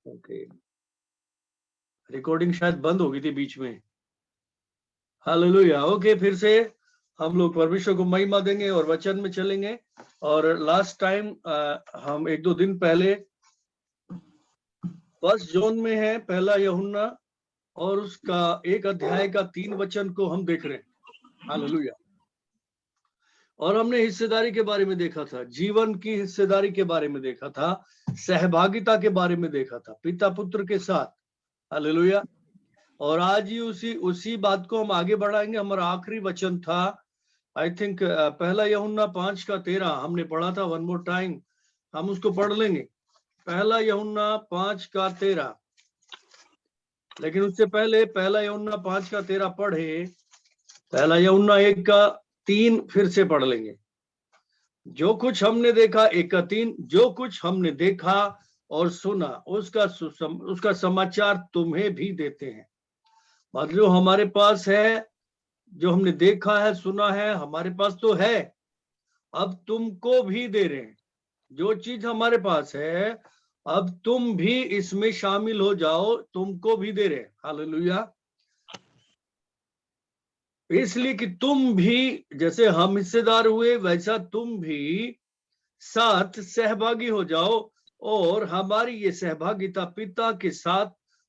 Okay, recording शायद बंद हो गई थी बीच में। हालेलुया। ओके, फिर से हम लोग परमेश्वर को महिमा देंगे और वचन में चलेंगे। और लास्ट टाइम हम 1-2 दिन पहले 1 जॉन में है, पहला यूहन्ना, और उसका 1 अध्याय का 3 वचन को हम देख रहे हैं। हालेलुया। और हमने हिस्सेदारी के बारे में देखा था, जीवन की हिस्सेदारी के बारे में देखा था, सहभागिता के बारे में देखा था पिता पुत्र के साथ। हालेलुया। और आज ही उसी बात को हम आगे बढ़ाएंगे। हमारा आखिरी वचन था, आई थिंक पहला यूहन्ना 5:13 हमने पढ़ा था। वन मोर टाइम हम उसको पढ़ लेंगे, पहला यूहन्ना 5:13। लेकिन उससे पहले पहला यूहन्ना 5:13 पढ़े, पहला यूहन्ना 1:3 फिर से पढ़ लेंगे। जो कुछ हमने देखा, 1:3, जो कुछ हमने देखा और सुना उसका समाचार तुम्हें भी देते हैं। मतलब जो हमारे पास है, जो हमने देखा है, सुना है, हमारे पास तो है, अब तुमको भी दे रहे हैं। जो चीज हमारे पास है, अब तुम भी इसमें शामिल हो जाओ, तुमको भी दे रहे हैं। हालेलुया। इसलिए कि तुम भी, जैसे हम हिस्सेदार हुए, वैसा तुम भी साथ सहभागी हो जाओ। और हमारी ये सहभागिता पिता के साथ,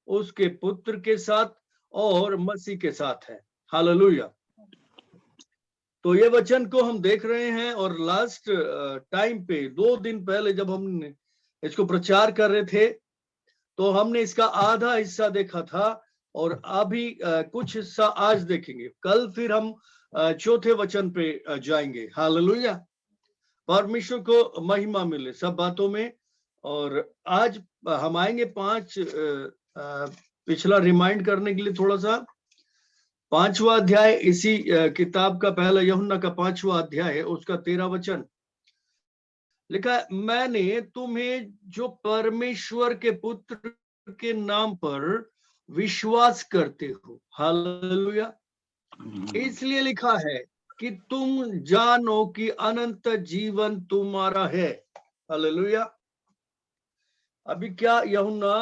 उसके पुत्र के साथ और मसीह के साथ है। हालेलुया। तो ये वचन को हम देख रहे हैं। और लास्ट टाइम पे 2 दिन पहले जब हमने इसको प्रचार कर रहे थे, तो हमने इसका आधा हिस्सा देखा था, और अभी कुछ हिस्सा आज देखेंगे। कल फिर हम चौथे वचन पे जाएंगे। हालेलुया। परमेश्वर को महिमा मिले सब बातों में। और आज हम आएंगे 5 पिछला रिमाइंड करने के लिए थोड़ा सा। 5वां अध्याय, इसी किताब का, पहला यूहन्ना का 5वां अध्याय है, उसका 13 वचन लिखा है, मैंने तुम्हें जो परमेश्वर के पुत्र के नाम पर विश्वास करते हो, हालेलुया, इसलिए लिखा है कि तुम जानो कि अनंत जीवन तुम्हारा है। हालेलुया। अभी क्या यूहन्ना,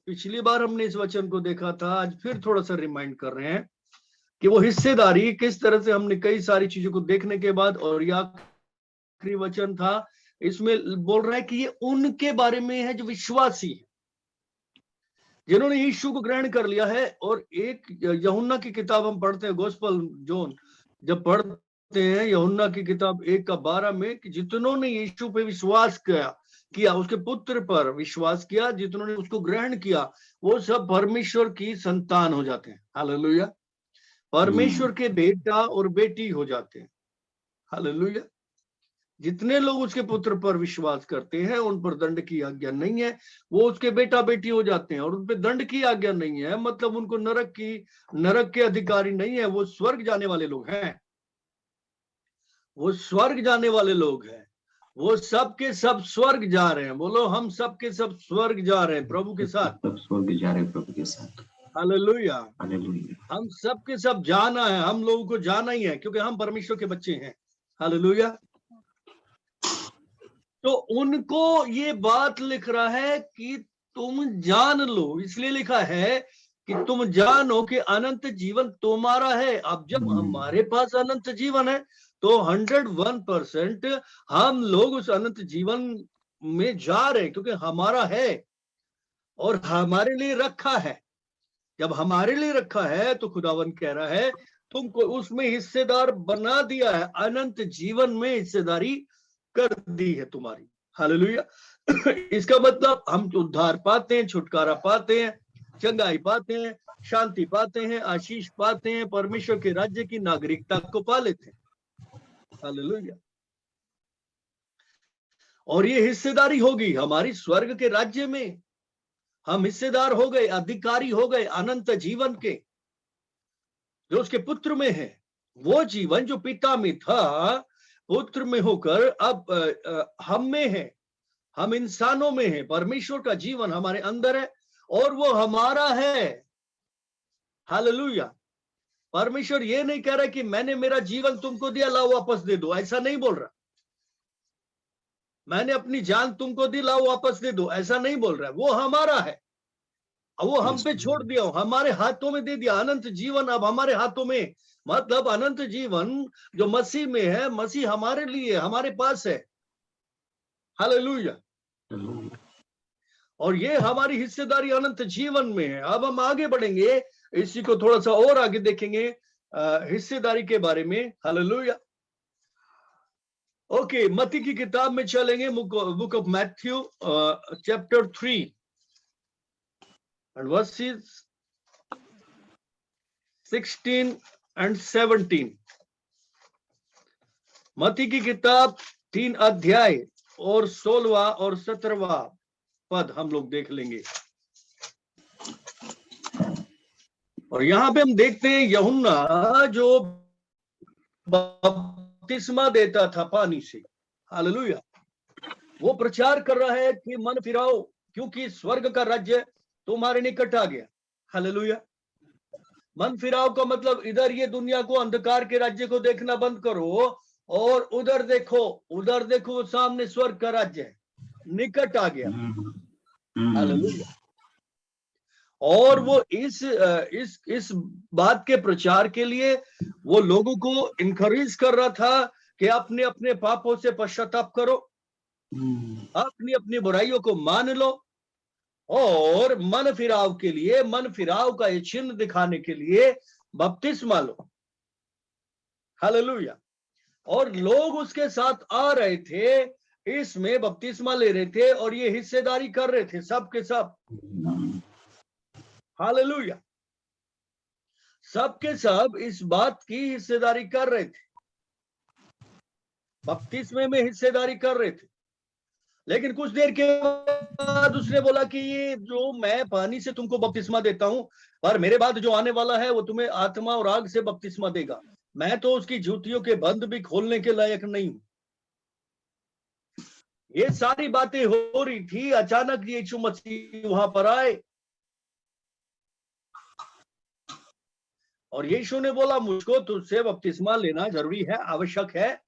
पिछली बार हमने इस वचन को देखा था, आज फिर थोड़ा सा रिमाइंड कर रहे हैं कि वो हिस्सेदारी किस तरह से हमने कई सारी चीजों को देखने के बाद, और यह आखिरी वचन था, इसमें बोल रहा है कि ये उनके बारे में है जो विश्वासी है, जिन्होंने यीशु को ग्रहण कर लिया है। और एक यूहन्ना की किताब हम पढ़ते हैं, गॉस्पेल जॉन जब पढ़ते हैं, यूहन्ना की किताब 1:12 में, कि जितनों ने यीशु पे विश्वास किया, उसके पुत्र पर विश्वास किया, जितनों ने उसको ग्रहण किया, वो सब परमेश्वर की संतान हो जाते हैं। हालेलुया। परमेश्वर के बेटा और बेटी हो जाते हैं। हालेलुया। जितने लोग उसके पुत्र पर विश्वास करते हैं, उन पर दंड की आज्ञा नहीं है, वो उसके बेटा बेटी हो जाते हैं। और उन पर दंड की आज्ञा नहीं है, मतलब उनको नरक के अधिकारी नहीं है, वो स्वर्ग जाने वाले लोग हैं। वो स्वर्ग जाने वाले लोग हैं। वो सब के सब स्वर्ग जा रहे हैं। बोलो, हम सब के सब स्वर्ग जा रहे हैं प्रभु के साथ। सब स्वर्ग जा रहे हैं प्रभु के साथ। हालेलुया। हालेलुया। हम सब के सब जाना है, हम लोगों को जाना ही है, क्योंकि हम परमेश्वर के बच्चे हैं। हालेलुया। तो उनको ये बात लिख रहा है कि तुम जान लो, इसलिए लिखा है कि तुम जानो कि अनंत जीवन तुम्हारा है। अब जब हमारे पास अनंत जीवन है, तो 101% हम लोग उस अनंत जीवन में जा रहे हैं, क्योंकि हमारा है और हमारे लिए रखा है। जब हमारे लिए रखा है, तो खुदावन कह रहा है तुमको उसमें हिस्सेदार बना दिया है, अनंत जीवन में हिस्सेदारी कर दी है तुम्हारी। हालेलुया। इसका मतलब हम उद्धार पाते हैं, छुटकारा पाते हैं, चंगाई पाते हैं, शांति पाते हैं, आशीष पाते हैं, परमेश्वर के राज्य की नागरिकता को पा लेते हैं। हालेलुया। और ये हिस्सेदारी होगी हमारी स्वर्ग के राज्य में। हम हिस्सेदार हो गए, अधिकारी हो गए अनंत जीवन के, जो उसके पुत्र में है। वो जीवन जो पिता में था, पुत्र में होकर अब हम में है, हम इंसानों में है। परमेश्वर का जीवन हमारे अंदर है और वो हमारा है। हालेलुया। परमेश्वर ये नहीं कह रहा कि मैंने मेरा जीवन तुमको दिया, लाओ वापस दे दो, ऐसा नहीं बोल रहा। मैंने अपनी जान तुमको दी, लाओ वापस दे दो, ऐसा नहीं बोल रहा है। वो हमारा है, वो हम पे छोड़ दिया, हमारे हाथों में दे दिया। अनंत जीवन अब हमारे हाथों में, मतलब अनंत जीवन जो मसीह में है, मसीह हमारे लिए हमारे पास है। हालेलुया। और ये हमारी हिस्सेदारी अनंत जीवन में है। अब हम आगे बढ़ेंगे, इसी को थोड़ा सा और आगे देखेंगे हिस्सेदारी के बारे में। हालेलुया। ओके, मत्ती की किताब में चलेंगे, book of Matthew chapter 3 and verses 16 and 17। मत्ती की किताब 3 अध्याय और 16वां और 17वां पद हम लोग देख लेंगे। और यहां पे हम देखते हैं यूहन्ना जो बपतिस्मा देता था पानी से, हालेलुया, वो प्रचार कर रहा है कि मन फिराओ क्योंकि स्वर्ग का राज्य तुम्हारे निकट आ गया। हालेलुया। मन फिराओ का मतलब इधर ये दुनिया को, अंधकार के राज्य को देखना बंद करो और उधर देखो वो सामने स्वर्ग का राज्य है, निकट आ गया। हालेलुया। और वो इस बात के प्रचार के लिए वो लोगों को इनकरेज कर रहा था कि अपने अपने पापों से पश्चाताप करो, अपनी अपनी बुराइयों को मान लो और मन फिराव के लिए, मन फिराव का ये चिन्ह दिखाने के लिए बपतिस्मा लो। हालेलुया। और लोग उसके साथ आ रहे थे, इसमें बपतिस्मा ले रहे थे और ये हिस्सेदारी कर रहे थे सब के सब। हालेलुया। सब के सब इस बात की हिस्सेदारी कर रहे थे, बपतिस्मे में हिस्सेदारी कर रहे थे। लेकिन कुछ देर के बाद उसने बोला कि ये जो मैं पानी से तुमको बपतिस्मा देता हूं, पर मेरे बाद जो आने वाला है वो तुम्हें आत्मा और आग से बपतिस्मा देगा, मैं तो उसकी जूतियों के बंद भी खोलने के लायक नहीं हूं। ये सारी बातें हो रही थी, अचानक यीशु मसीह वहां पर आए और यीशु ने बोला मुझको तुझसे बपतिस्मा लेना जरूरी है, आवश्यक है।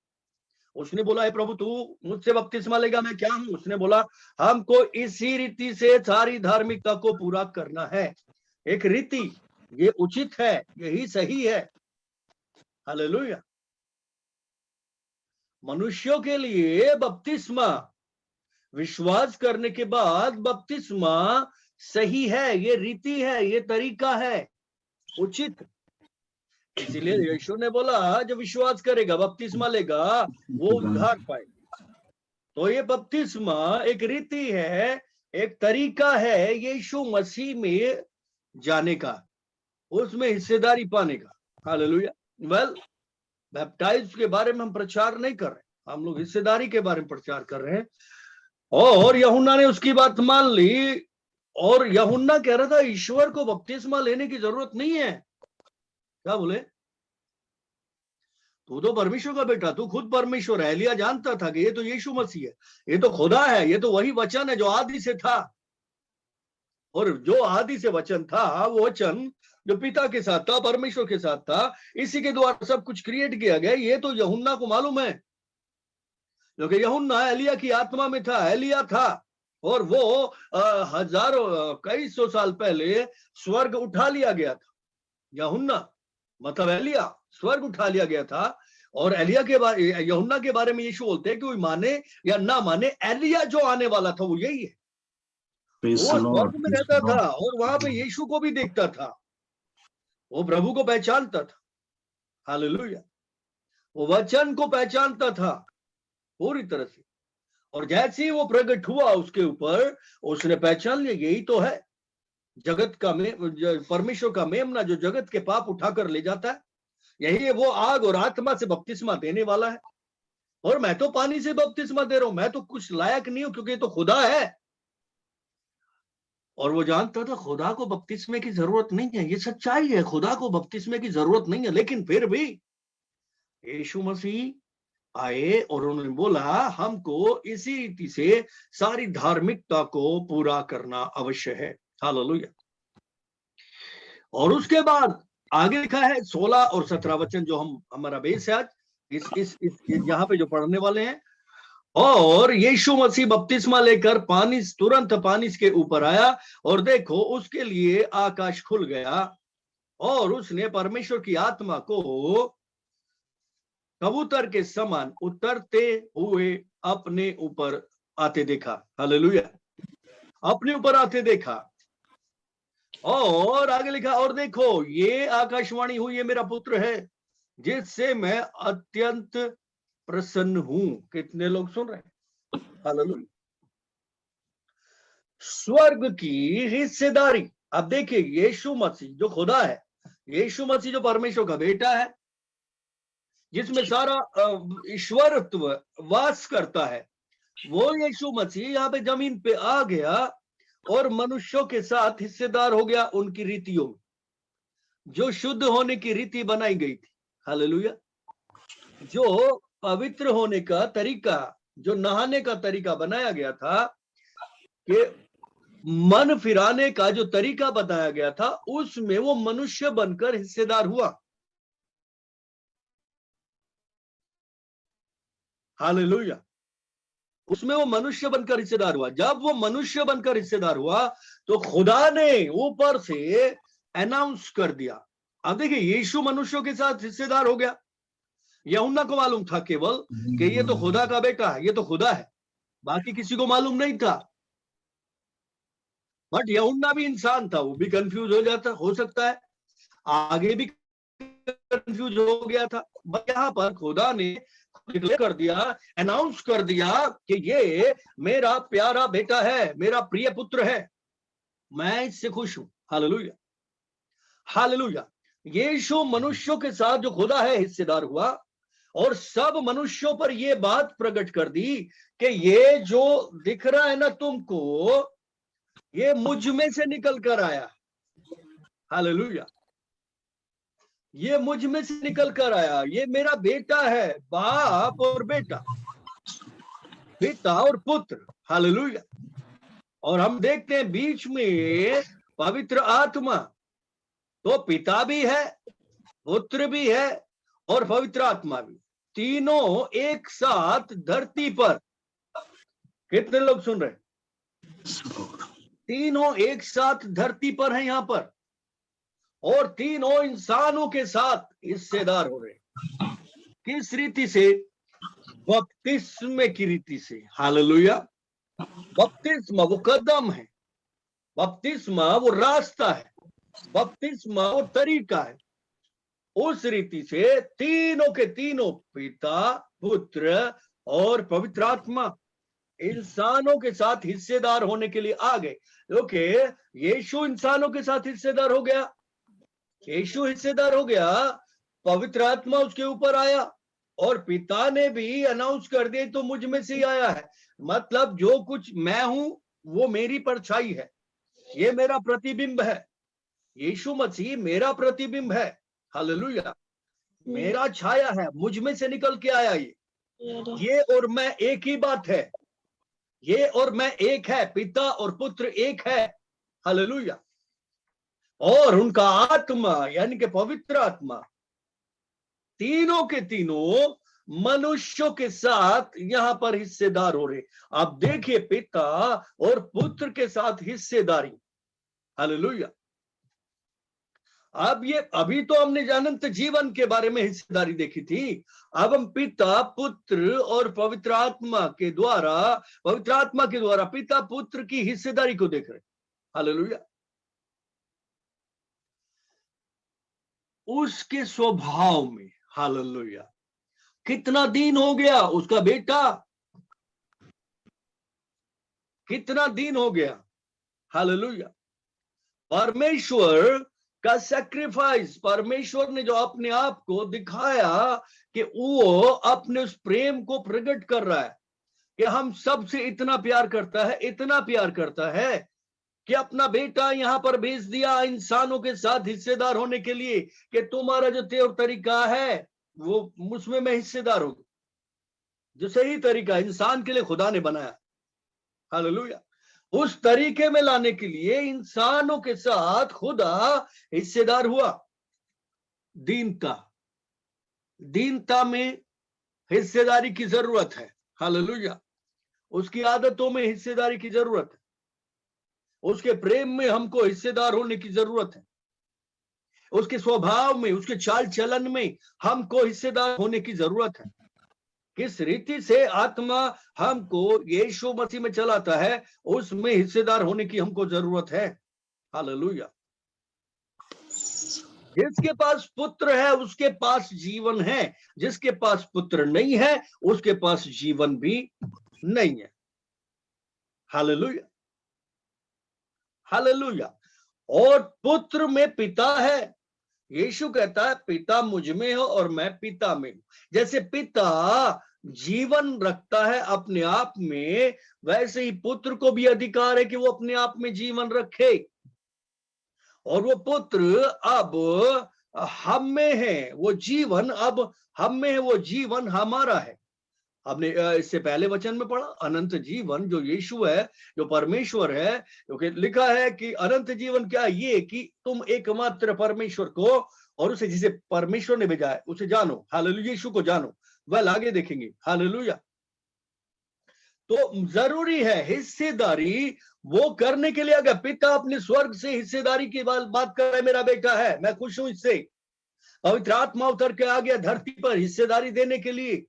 उसने बोला है प्रभु तू मुझसे बपतिस्मा लेगा, मैं क्या हूं? उसने बोला हमको इसी रीति से सारी धार्मिकता को पूरा करना है। एक रीति, ये उचित है, यही सही है। हालेलुया। मनुष्यों के लिए बपतिस्मा, विश्वास करने के बाद बपतिस्मा सही है, ये रीति है, ये तरीका है, उचित। इसीलिए यीशु ने बोला जो विश्वास करेगा, बपतिस्मा लेगा, वो उद्धार पाएगा। तो ये बपतिस्मा एक रीति है, एक तरीका है यीशु मसीह में जाने का, उसमें हिस्सेदारी पाने का। हालेलुया। वेल, बैप्टाइज के बारे में हम प्रचार नहीं कर रहे, हम लोग हिस्सेदारी के बारे में प्रचार कर रहे हैं। और यूहन्ना ने उसकी बात मान ली और यूहन्ना कह रहा था ईश्वर को बपतिस्मा लेने की जरूरत नहीं है। क्या बोले? तू तो परमेश्वर का बेटा, तू खुद परमेश्वर है। एलिया जानता था कि ये तो यीशु मसीह है, ये तो खुदा है, ये तो वही वचन है जो आदि से था। और जो आदि से वचन था, वो वचन जो पिता के साथ था, परमेश्वर के साथ था, इसी के द्वारा सब कुछ क्रिएट किया गया। ये तो यूहन्ना को मालूम है, क्योंकि यूहन्ना एलिया की आत्मा में था, एलिया था। और वो हजारों कई सौ साल पहले स्वर्ग उठा लिया गया था। यूहन्ना मतलब एलिया, स्वर्ग उठा लिया गया था। और एलिया के बारे, यूहन्ना के बारे में यीशु बोलते हैं कि कोई माने या ना माने, एलिया जो आने वाला था वो यही है। वो स्वर्ग में रहता था और वहां पे यीशु को भी देखता था, वो प्रभु को पहचानता था। हालेलुया। वो वचन को पहचानता था पूरी तरह से। और जैसे ही वो प्रकट हुआ उसके ऊपर, उसने पहचान लिया यही तो है जगत का परमेश्वर का मेमना, जो जगत के पाप उठाकर ले जाता है। यही है वो आग और आत्मा से बपतिस्मा देने वाला है। और मैं तो पानी से बपतिस्मा दे रहा हूं, मैं तो कुछ लायक नहीं हूं क्योंकि तो खुदा है। और वो जानता था खुदा को बपतिस्मे की जरूरत नहीं है, ये सच्चाई है, खुदा को बपतिस्मे की जरूरत नहीं है। लेकिन फिर भी यीशु मसीह आए और उन्होंने बोला हमको इसी रीति से सारी धार्मिकता को पूरा करना अवश्य है। हालेलुया। और उसके बाद आगे लिखा है 16 और 17 वचन, जो हमारा बेस है आज इस यहाँ पे जो पढ़ने वाले हैं। और यीशु मसीह बपतिस्मा लेकर तुरंत पानी के ऊपर आया, और देखो उसके लिए आकाश खुल गया और उसने परमेश्वर की आत्मा को कबूतर के समान उतरते हुए अपने ऊपर आते देखा। हालेलुया, अपने ऊपर आते देखा। और आगे लिखा, और देखो ये आकाशवाणी हुई, ये मेरा पुत्र है जिससे मैं अत्यंत प्रसन्न हूं। कितने लोग सुन रहे हैं? हालेलुया। स्वर्ग की हिस्सेदारी। अब देखिए, यीशु मसीह जो खुदा है, यीशु मसीह जो परमेश्वर का बेटा है, जिसमें सारा ईश्वरत्व वास करता है, वो यीशु मसीह यहाँ पे जमीन पे आ गया और मनुष्यों के साथ हिस्सेदार हो गया उनकी रीतियों में, जो शुद्ध होने की रीति बनाई गई थी। हालेलुया। जो पवित्र होने का तरीका, जो नहाने का तरीका बनाया गया था, कि मन फिराने का जो तरीका बताया गया था, उसमें वो मनुष्य बनकर हिस्सेदार हुआ। हालेलुया। उसमें वो मनुष्य बनकर हिस्सेदार हुआ। जब वो मनुष्य बनकर हिस्सेदार हुआ तो खुदा ने ऊपर से अनाउंस कर दिया। अब देखिए, यीशु मनुष्यों के साथ हिस्सेदार हो गया। यूहन्ना को मालूम था केवल कि ये तो खुदा का बेटा है, ये तो खुदा है, बाकी किसी को मालूम नहीं था। बट यूहन्ना भी इंसान था, वो भी कंफ्यूज हो सकता है, आगे भी कंफ्यूज हो गया था। बट यहाँ पर खुदा ने डिक्लेयर कर दिया, अनाउंस कर दिया कि ये मेरा प्यारा बेटा है, मेरा प्रिय पुत्र है, मैं इससे खुश हूं। Hallelujah, hallelujah. यीशु मनुष्यों के साथ जो खुदा है हिस्सेदार हुआ, और सब मनुष्यों पर यह बात प्रकट कर दी कि ये जो दिख रहा है ना तुमको, ये मुझ में से निकल कर आया। हालेलुया, ये मुझ में से निकल कर आया, ये मेरा बेटा है। बाप और बेटा, पिता और पुत्र। हालेलुया। और हम देखते हैं बीच में पवित्र आत्मा, तो पिता भी है, पुत्र भी है और पवित्र आत्मा भी, तीनों एक साथ धरती पर। कितने लोग सुन रहे? तीनों एक साथ धरती पर है यहां पर, और तीनों इंसानों के साथ हिस्सेदार हो रहे। किस रीति से? बपतिस्मे की रीति से। हालेलुया। बपतिस्मा वो कदम है, बपतिस्मा वो रास्ता है, बपतिस्मा वो तरीका है। उस रीति से तीनों के तीनों, पिता, पुत्र और पवित्र आत्मा, इंसानों के साथ हिस्सेदार होने के लिए आ गए। ओके, यीशु इंसानों के साथ हिस्सेदार हो गया, यीशु हिस्सेदार हो गया, पवित्र आत्मा उसके ऊपर आया, और पिता ने भी अनाउंस कर दिया तो मुझ में से ही आया है। मतलब जो कुछ मैं हूं वो मेरी परछाई है, ये मेरा प्रतिबिंब है। यीशु मसीह मेरा प्रतिबिंब है। हालेलुया। मेरा छाया है, मुझ में से निकल के आया ये और मैं एक ही बात है, ये और मैं एक है, पिता और पुत्र एक है। हालेलुया। और उनका आत्मा यानी कि पवित्र आत्मा, तीनों के तीनों मनुष्यों के साथ यहां पर हिस्सेदार हो रहे। आप देखिए, पिता और पुत्र के साथ हिस्सेदारी। हालेलुया। अब ये अभी तो हमने अनंत जीवन के बारे में हिस्सेदारी देखी थी, अब हम पिता, पुत्र और पवित्र आत्मा के द्वारा पिता पुत्र की हिस्सेदारी को देख रहे। हालेलुया। उसके स्वभाव में। हालेलुया। कितना दिन हो गया उसका बेटा, कितना दिन हो गया। हालेलुया। परमेश्वर का सैक्रिफाइस, परमेश्वर ने जो अपने आप को दिखाया कि वो अपने उस प्रेम को प्रकट कर रहा है, कि हम सबसे इतना प्यार करता है, इतना प्यार करता है कि अपना बेटा यहां पर भेज दिया इंसानों के साथ हिस्सेदार होने के लिए, कि तुम्हारा जो तेवर तरीका है वो उसमें मैं हिस्सेदार हूं। जो सही तरीका इंसान के लिए खुदा ने बनाया। हालेलुया। उस तरीके में लाने के लिए इंसानों के साथ खुदा हिस्सेदार हुआ। दीनता, दीनता में हिस्सेदारी की जरूरत है। हालेलुया। उसकी आदतों में हिस्सेदारी की जरूरत है, उसके प्रेम में हमको हिस्सेदार होने की जरूरत है, उसके स्वभाव में, उसके चाल चलन में हमको हिस्सेदार होने की जरूरत है। किस रीति से आत्मा हमको यीशु मसीह में चलाता है, उसमें हिस्सेदार होने की हमको जरूरत है। हालेलुया। जिसके पास पुत्र है उसके पास जीवन है, जिसके पास पुत्र नहीं है उसके पास जीवन भी नहीं है। Hallelujah, hallelujah. और पुत्र में पिता है। यीशु कहता है पिता मुझ में हो और मैं पिता में हूं। जैसे पिता जीवन रखता है अपने आप में, वैसे ही पुत्र को भी अधिकार है कि वो अपने आप में जीवन रखे। और वो पुत्र अब हम में है, वो जीवन अब हम में है, वो जीवन हमारा है। हमने इससे पहले वचन में पढ़ा, अनंत जीवन जो यीशु है, जो परमेश्वर है, क्योंकि लिखा है कि अनंत जीवन क्या, ये कि तुम एकमात्र परमेश्वर को और उसे जिसे परमेश्वर ने भेजा है उसे जानो। हालेलुया, यीशु को जानो। वह आगे देखेंगे। हालेलुया। तो जरूरी है हिस्सेदारी वो करने के लिए। अगर पिता अपने स्वर्ग से हिस्सेदारी की बात कर रहा है, मेरा बेटा है, मैं खुश हूं इससे। पवित्र आत्मा उतर के आ गया धरती पर हिस्सेदारी देने के लिए।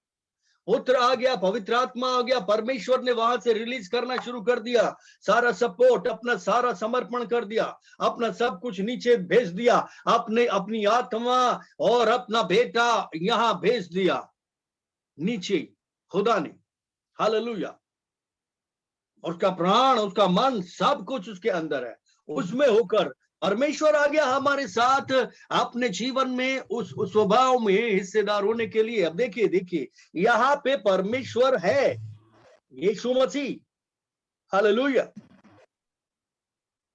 पुत्र आ गया, पवित्र आत्मा आ गया, परमेश्वर ने वहां से रिलीज करना शुरू कर दिया, सारा सपोर्ट, अपना सारा समर्पण कर दिया, अपना सब कुछ नीचे भेज दिया, अपने अपनी आत्मा और अपना बेटा यहां भेज दिया नीचे, खुदा ने। हालेलुया। उसका प्राण, उसका मन, सब कुछ उसके अंदर है। उसमें होकर परमेश्वर आ गया हमारे साथ अपने जीवन में, उस स्वभाव में हिस्सेदार होने के लिए। अब देखिए देखिए, यहाँ पे परमेश्वर है, यीशु मसीह। हालेलुया।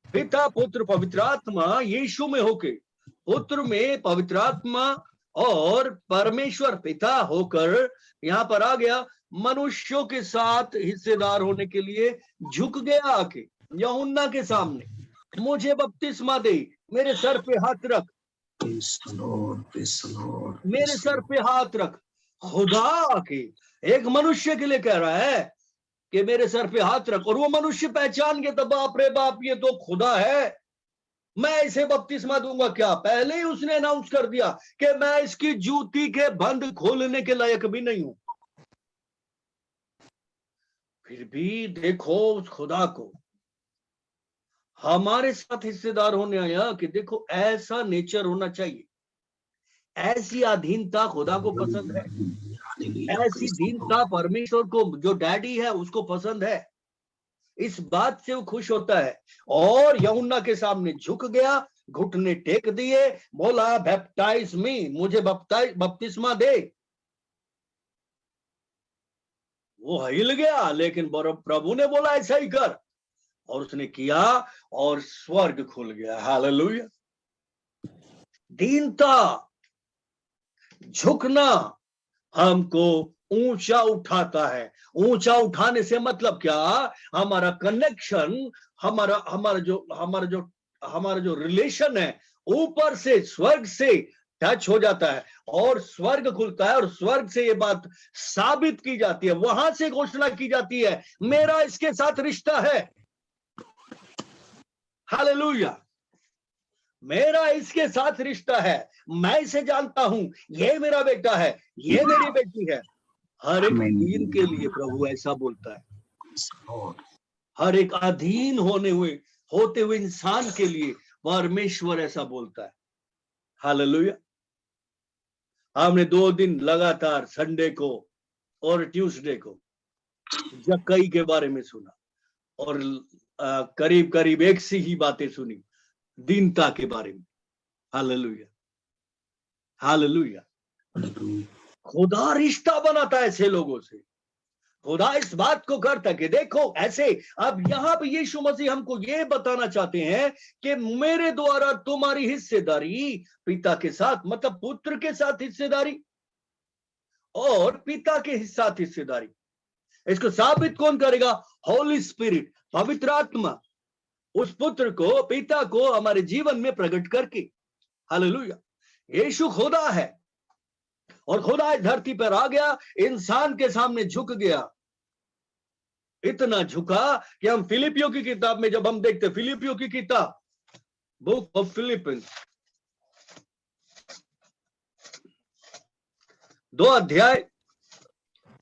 पिता, पुत्र, पवित्र आत्मा यीशु में होके, पुत्र में पवित्र आत्मा और परमेश्वर पिता होकर यहाँ पर आ गया, मनुष्यों के साथ हिस्सेदार होने के लिए झुक गया आके यूहन्ना के सामने। मुझे बपतिस्मा दे, मेरे सर पे हाथ रख, मेरे सर पे हाथ रख। खुदा आके एक मनुष्य के लिए कह रहा है कि मेरे सर पे हाथ रख। और वो मनुष्य पहचान के, तो बाप रे बाप, ये तो खुदा है, मैं इसे बपतिस्मा दूंगा क्या। पहले ही उसने अनाउंस कर दिया कि मैं इसकी जूती के बंद खोलने के लायक भी नहीं हूं। फिर भी देखो उस खुदा को हमारे साथ हिस्सेदार होने आया कि देखो ऐसा नेचर होना चाहिए, ऐसी अधीनता खुदा को पसंद है, ऐसी दीनता परमेश्वर को, जो डैडी है, उसको पसंद है। इस बात से वो खुश होता है। और यूहन्ना के सामने झुक गया, घुटने टेक दिए, बोला बैप्टाइज मी, मुझे बपतिस्मा दे। वो हिल गया, लेकिन प्रभु ने बोला ऐसा ही कर, और उसने किया और स्वर्ग खुल गया। हालेलुया। दीनता, झुकना हमको ऊंचा उठाता है। ऊंचा उठाने से मतलब क्या, हमारा कनेक्शन, हमारा जो रिलेशन है ऊपर से, स्वर्ग से टच हो जाता है, और स्वर्ग खुलता है, और स्वर्ग से ये बात साबित की जाती है, वहां से घोषणा की जाती है, मेरा इसके साथ रिश्ता है। हालेलुया। मेरा इसके साथ रिश्ता है, मैं इसे जानता हूं, ये मेरा बेटा है, ये मेरी बेटी है। हर एक अधीन के लिए प्रभु ऐसा बोलता है। हर एक अधीन होते हुए इंसान के लिए परमेश्वर ऐसा बोलता है। हालेलुया। हमने 2 दिन लगातार, संडे को और ट्यूसडे को, जक्कई के बारे में सुना, और करीब करीब एक सी ही बातें सुनी दीनता के बारे में। Hallelujah, hallelujah. खुदा रिश्ता बनाता है ऐसे लोगों से। खुदा इस बात को करता है कि देखो ऐसे, अब यहाँ पे यीशु मसीह हमको ये बताना चाहते हैं कि मेरे द्वारा तुम्हारी हिस्सेदारी पिता के साथ, मतलब पुत्र के साथ हिस्सेदारी और पिता के साथ हिस्सेदारी, इसको साबित कौन करेगा? होली स्पिरिट, पवित्र आत्मा, उस पुत्र को, पिता को हमारे जीवन में प्रकट करके। हालेलुया। यीशु खुदा है, और खुदा इस धरती पर आ गया, इंसान के सामने झुक गया, इतना झुका कि हम फिलिपियों की किताब में जब हम देखते, फिलिपियों की किताब, बुक ऑफ फिलिपियंस 2 अध्याय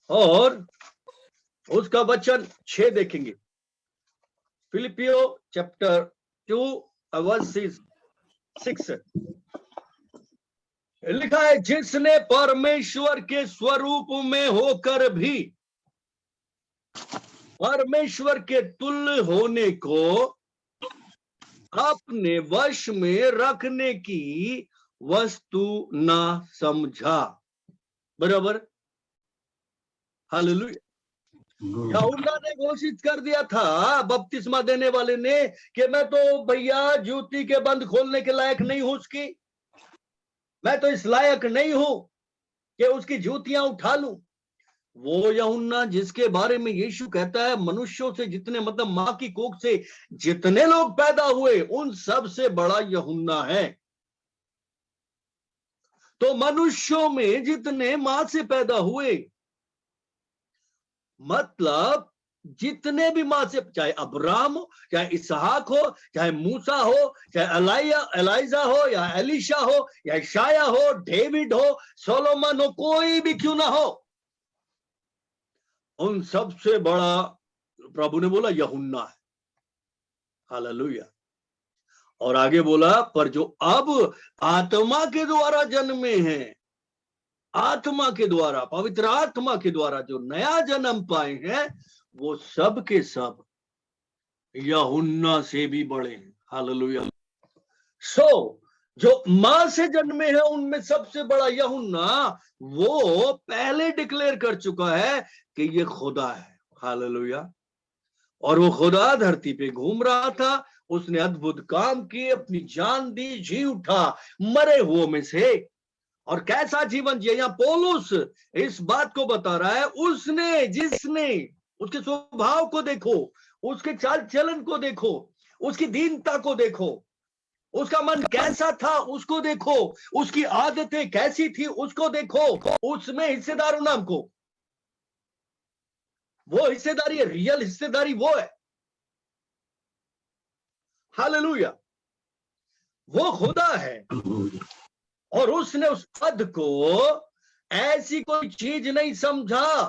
और उसका वचन 6 देखेंगे। फिलिपियो चैप्टर 2 वर्स 6 लिखा है, जिसने परमेश्वर के स्वरूप में होकर भी परमेश्वर के तुल्य होने को अपने वश में रखने की वस्तु ना समझा। बराबर, हालेलुया। यूहन्ना ने घोषित कर दिया था, बपतिस्मा देने वाले ने, कि मैं तो भैया जूती के बंद खोलने के लायक नहीं हूं उसकी, मैं तो इस लायक नहीं हूं कि उसकी जूतियां उठा लूं। वो यूहन्ना जिसके बारे में यीशु कहता है, मनुष्यों से जितने, मतलब मां की कोख से जितने लोग पैदा हुए उन सब से बड़ा यूहन्ना है। तो मनुष्यों में जितने मां से पैदा हुए, मतलब जितने भी मां से, चाहे अब्राहम हो, चाहे इसहाक हो, चाहे मूसा हो, चाहे एलाइजा हो, या एलिशा हो, या शाया हो, डेविड हो, सोलोमन हो, कोई भी क्यों ना हो, उन सबसे बड़ा प्रभु ने बोला यूहन्ना है। हालेलुया। और आगे बोला, पर जो अब आत्मा के द्वारा जन्मे हैं, आत्मा के द्वारा, पवित्र आत्मा के द्वारा जो नया जन्म पाए हैं, वो सब के सब यूहन्ना से भी बड़े हैं। हालेलुया। जो मां से जन्मे हैं उनमें सबसे बड़ा यूहन्ना, वो पहले डिक्लेयर कर चुका है कि ये खुदा है। हालेलुया। और वो खुदा धरती पे घूम रहा था, उसने अद्भुत काम किए, अपनी जान दी, जी उठा मरे हुओं में से, और कैसा जीवन जिया। यहाँ पौलुस इस बात को बता रहा है, उसने, जिसने, उसके स्वभाव को देखो, उसके चाल चलन को देखो, उसकी दीनता को देखो, उसका मन कैसा था उसको देखो, उसकी आदतें कैसी थी उसको देखो, उसमें हिस्सेदार होना हमको, वो हिस्सेदारी है, रियल हिस्सेदारी वो है। हालेलुया। वो खुदा है, और उसने उस पद को ऐसी कोई चीज नहीं समझा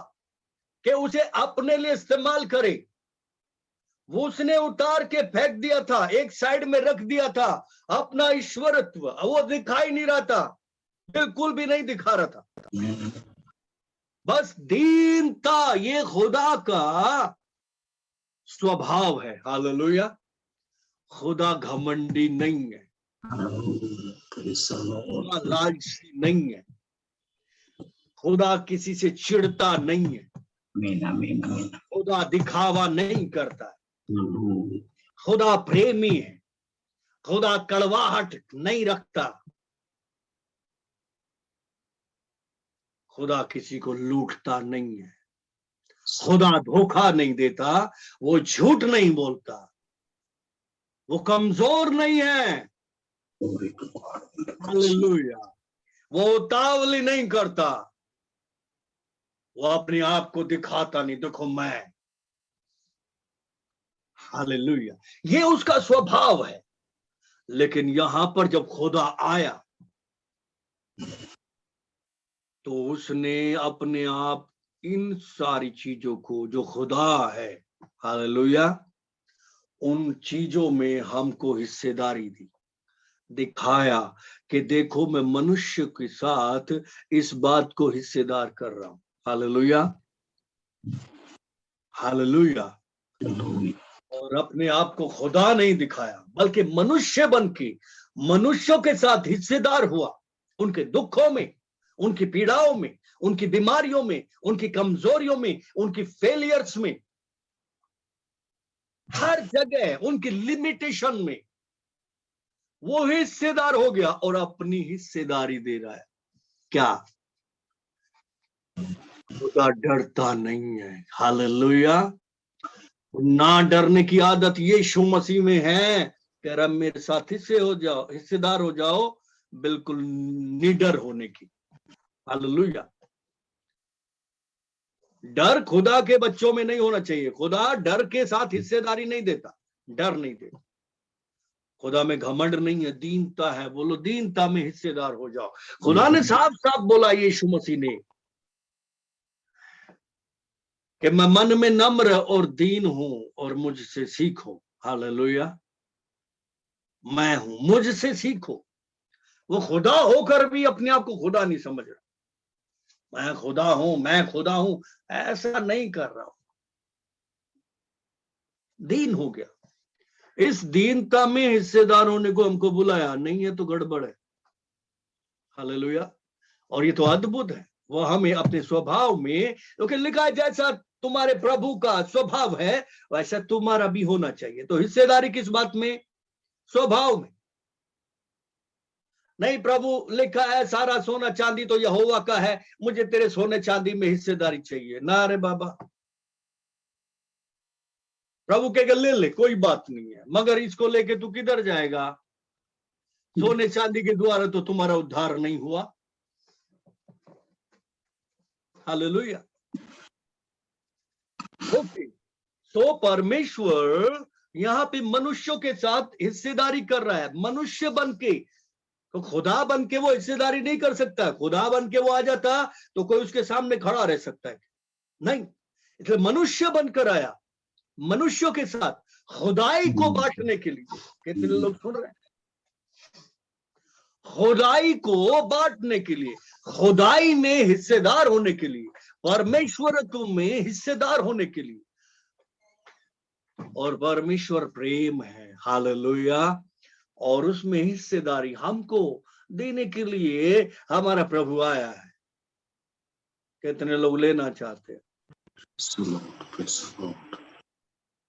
कि उसे अपने लिए इस्तेमाल करे। वो उसने उतार के फेंक दिया था, एक साइड में रख दिया था। अपना ईश्वरत्व वो दिखाई नहीं रहा था, बिल्कुल भी नहीं दिखा रहा था। बस दीनता, ये खुदा का स्वभाव है। हालेलुया। खुदा घमंडी नहीं है, खुदा लालची नहीं है, खुदा किसी से चिढ़ता नहीं है, खुदा दिखावा नहीं करता है, खुदा प्रेमी है, खुदा कड़वाहट नहीं रखता, खुदा किसी को लूटता नहीं है, खुदा धोखा नहीं देता, वो झूठ नहीं बोलता, वो कमजोर नहीं है। हालेलुया। वो उतावली नहीं करता, वो अपने आप को दिखाता नहीं, देखो मैं। हालेलुया। ये उसका स्वभाव है। लेकिन यहां पर जब खुदा आया तो उसने अपने आप इन सारी चीजों को, जो खुदा है, हालेलुया, उन चीजों में हमको हिस्सेदारी दी, दिखाया कि देखो मैं मनुष्य के साथ इस बात को हिस्सेदार कर रहा हूं। Hallelujah, hallelujah. और अपने आप को खुदा नहीं दिखाया, बल्कि मनुष्य बन के मनुष्यों के साथ हिस्सेदार हुआ, उनके दुखों में, उनकी पीड़ाओं में, उनकी बीमारियों में, उनकी कमजोरियों में, उनकी फेलियर्स में, हर जगह उनकी लिमिटेशन में वो हिस्सेदार हो गया और अपनी हिस्सेदारी दे रहा है। क्या? खुदा डरता नहीं है। हालेलुया। ना डरने की आदत यीशु मसीह में है। कह रहा मेरे साथ हिस्सेदार हो जाओ, बिल्कुल निडर होने की। हालेलुया। डर खुदा के बच्चों में नहीं होना चाहिए। खुदा डर के साथ हिस्सेदारी नहीं देता, डर नहीं देता। खुदा में घमंड नहीं है, दीनता है। बोलो दीनता में हिस्सेदार हो जाओ। खुदा ने साफ साफ बोला यीशु मसीह ने कि मैं मन में नम्र और दीन हूं और मुझसे सीखो। हालेलुया। मैं हूं, मुझसे सीखो। वो खुदा होकर भी अपने आप को खुदा नहीं समझ रहा। मैं खुदा हूं, मैं खुदा हूं, ऐसा नहीं कर रहा हूं। दीन हो गया। इस दीनता में हिस्सेदार होने को हमको बुलाया नहीं है तो गड़बड़ है। हालेलुया। और ये तो अद्भुत है। वो हमें अपने स्वभाव में, क्योंकि लिखा है जैसा तुम्हारे प्रभु का स्वभाव है वैसा तुम्हारा भी होना चाहिए। तो हिस्सेदारी किस बात में? स्वभाव में। नहीं, प्रभु लिखा है सारा सोना चांदी तो यहोवा का है, मुझे तेरे सोने चांदी में हिस्सेदारी चाहिए ना। रे बाबा, प्रभु कहेगा ले ले, कोई बात नहीं है, मगर इसको लेके तू किधर जाएगा? सोने चांदी के द्वारा तो तुम्हारा उद्धार नहीं हुआ। हालेलुया। ओके, तो परमेश्वर यहाँ पे मनुष्यों के साथ हिस्सेदारी कर रहा है। मनुष्य बन के, तो खुदा बन के वो हिस्सेदारी नहीं कर सकता। खुदा बन के वो आ जाता तो कोई उसके सामने खड़ा रह सकता है? नहीं। इसलिए मनुष्य बनकर आया, मनुष्यों के साथ खुदाई को बांटने के लिए। कितने लोग सुन रहे हैं? खुदाई को बांटने के लिए, खुदाई में हिस्सेदार होने के लिए, परमेश्वरत्व में हिस्सेदार होने के लिए। और परमेश्वर प्रेम है। हालेलुया। और उसमें हिस्सेदारी हमको देने के लिए हमारा प्रभु आया है। कितने लोग लेना चाहते हैं?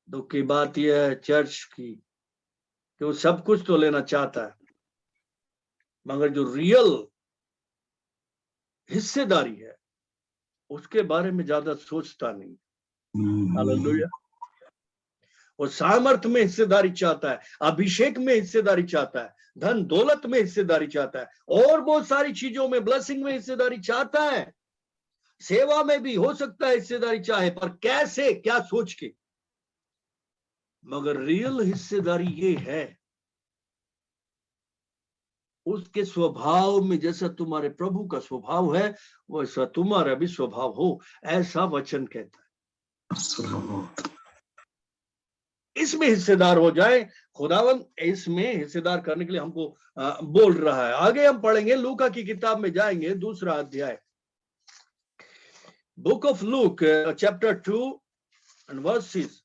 दुख की बात यह है चर्च की कि वो सब कुछ तो लेना चाहता है, मगर जो रियल हिस्सेदारी है उसके बारे में ज्यादा सोचता नहीं। हालेलुया। वो सामर्थ में हिस्सेदारी चाहता है, अभिषेक में हिस्सेदारी चाहता है, धन दौलत में हिस्सेदारी चाहता है, और बहुत सारी चीजों में, ब्लेसिंग में हिस्सेदारी चाहता है। सेवा में भी हो सकता है हिस्सेदारी चाहे, पर कैसे, क्या सोच के? मगर रियल हिस्सेदारी ये है उसके स्वभाव में, जैसा तुम्हारे प्रभु का स्वभाव है वैसा तुम्हारा भी स्वभाव हो, ऐसा वचन कहता है। इसमें हिस्सेदार हो जाए। खुदावन इसमें हिस्सेदार करने के लिए हमको बोल रहा है। आगे हम पढ़ेंगे, लूका की किताब में जाएंगे, 2 अध्याय, book of Luke chapter 2 and versus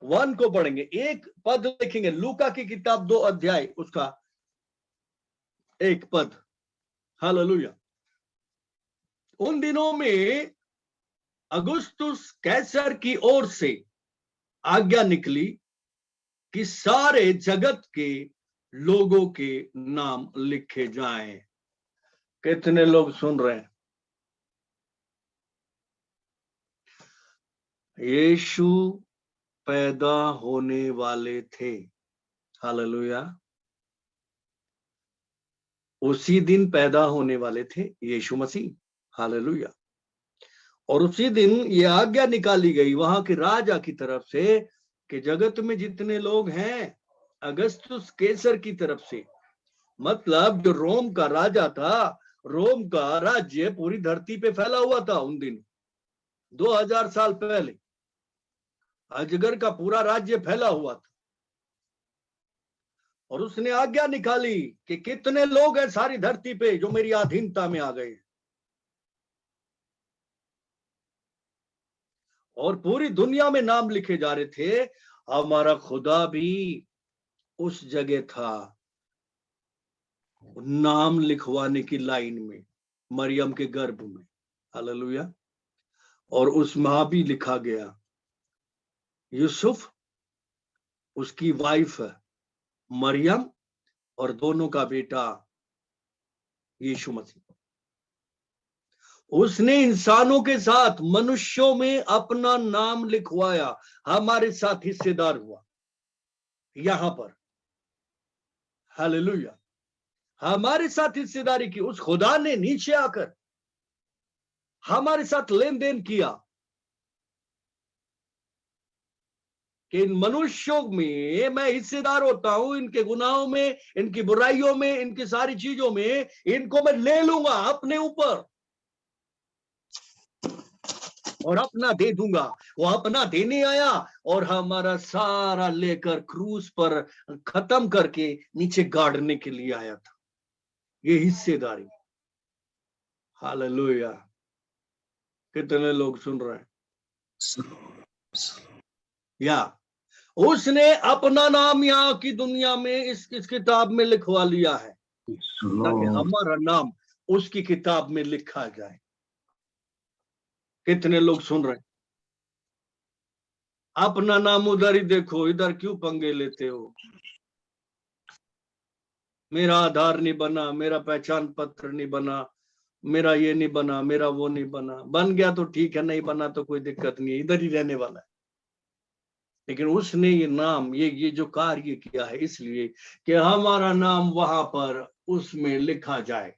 1 को पढ़ेंगे। एक पद लिखेंगे, लूका की किताब 2 अध्याय उसका 1 पद। हालेलुया। उन दिनों में अगुस्तुस कैसर की ओर से आज्ञा निकली कि सारे जगत के लोगों के नाम लिखे जाएं। कितने लोग सुन रहे हैं? यीशु पैदा होने वाले थे। हालेलुया। उसी दिन पैदा होने वाले थे यीशु मसीह। हालेलुया। और उसी दिन ये आज्ञा निकाली गई वहां के राजा की तरफ से कि जगत में जितने लोग हैं, अगस्तुस कैसर की तरफ से, मतलब जो रोम का राजा था, रोम का राज्य पूरी धरती पे फैला हुआ था उन दिन 2000 साल पहले। अजगर का पूरा राज्य फैला हुआ था, और उसने आज्ञा निकाली कि कितने लोग हैं सारी धरती पे जो मेरी अधीनता में आ गए। और पूरी दुनिया में नाम लिखे जा रहे थे। हमारा खुदा भी उस जगह था, नाम लिखवाने की लाइन में, मरियम के गर्भ में। हालेलुया। और उसमें भी लिखा गया यूसुफ, उसकी वाइफ मरियम, और दोनों का बेटा यीशु मसीह। उसने इंसानों के साथ, मनुष्यों में अपना नाम लिखवाया, हमारे साथ हिस्सेदार हुआ यहां पर। हालेलुया। हमारे साथ हिस्सेदारी की उस खुदा ने नीचे आकर हमारे साथ लेन देन किया कि इन मनुष्यों में मैं हिस्सेदार होता हूं, इनके गुनाहों में, इनकी बुराइयों में, इनकी सारी चीजों में, इनको मैं ले लूंगा अपने ऊपर और अपना दे दूंगा। वो अपना देने आया और हमारा सारा लेकर क्रूस पर खत्म करके नीचे गाड़ने के लिए आया था। ये हिस्सेदारी। हालेलुया। कितने लोग सुन रहे हैं? या उसने अपना नाम यहाँ की दुनिया में इस किताब में लिखवा लिया है ताकि हमारा नाम उसकी किताब में लिखा जाए। कितने लोग सुन रहे हैं? अपना नाम उधर ही देखो, इधर क्यों पंगे लेते हो? मेरा आधार नहीं बना, मेरा पहचान पत्र नहीं बना, मेरा ये नहीं बना, मेरा वो नहीं बना। बन गया तो ठीक है, नहीं बना तो कोई दिक्कत नहीं है, इधर ही रहने वाला है। लेकिन उसने ये नाम, ये जो कार्य किया है इसलिए कि हमारा नाम वहां पर उसमें लिखा जाए।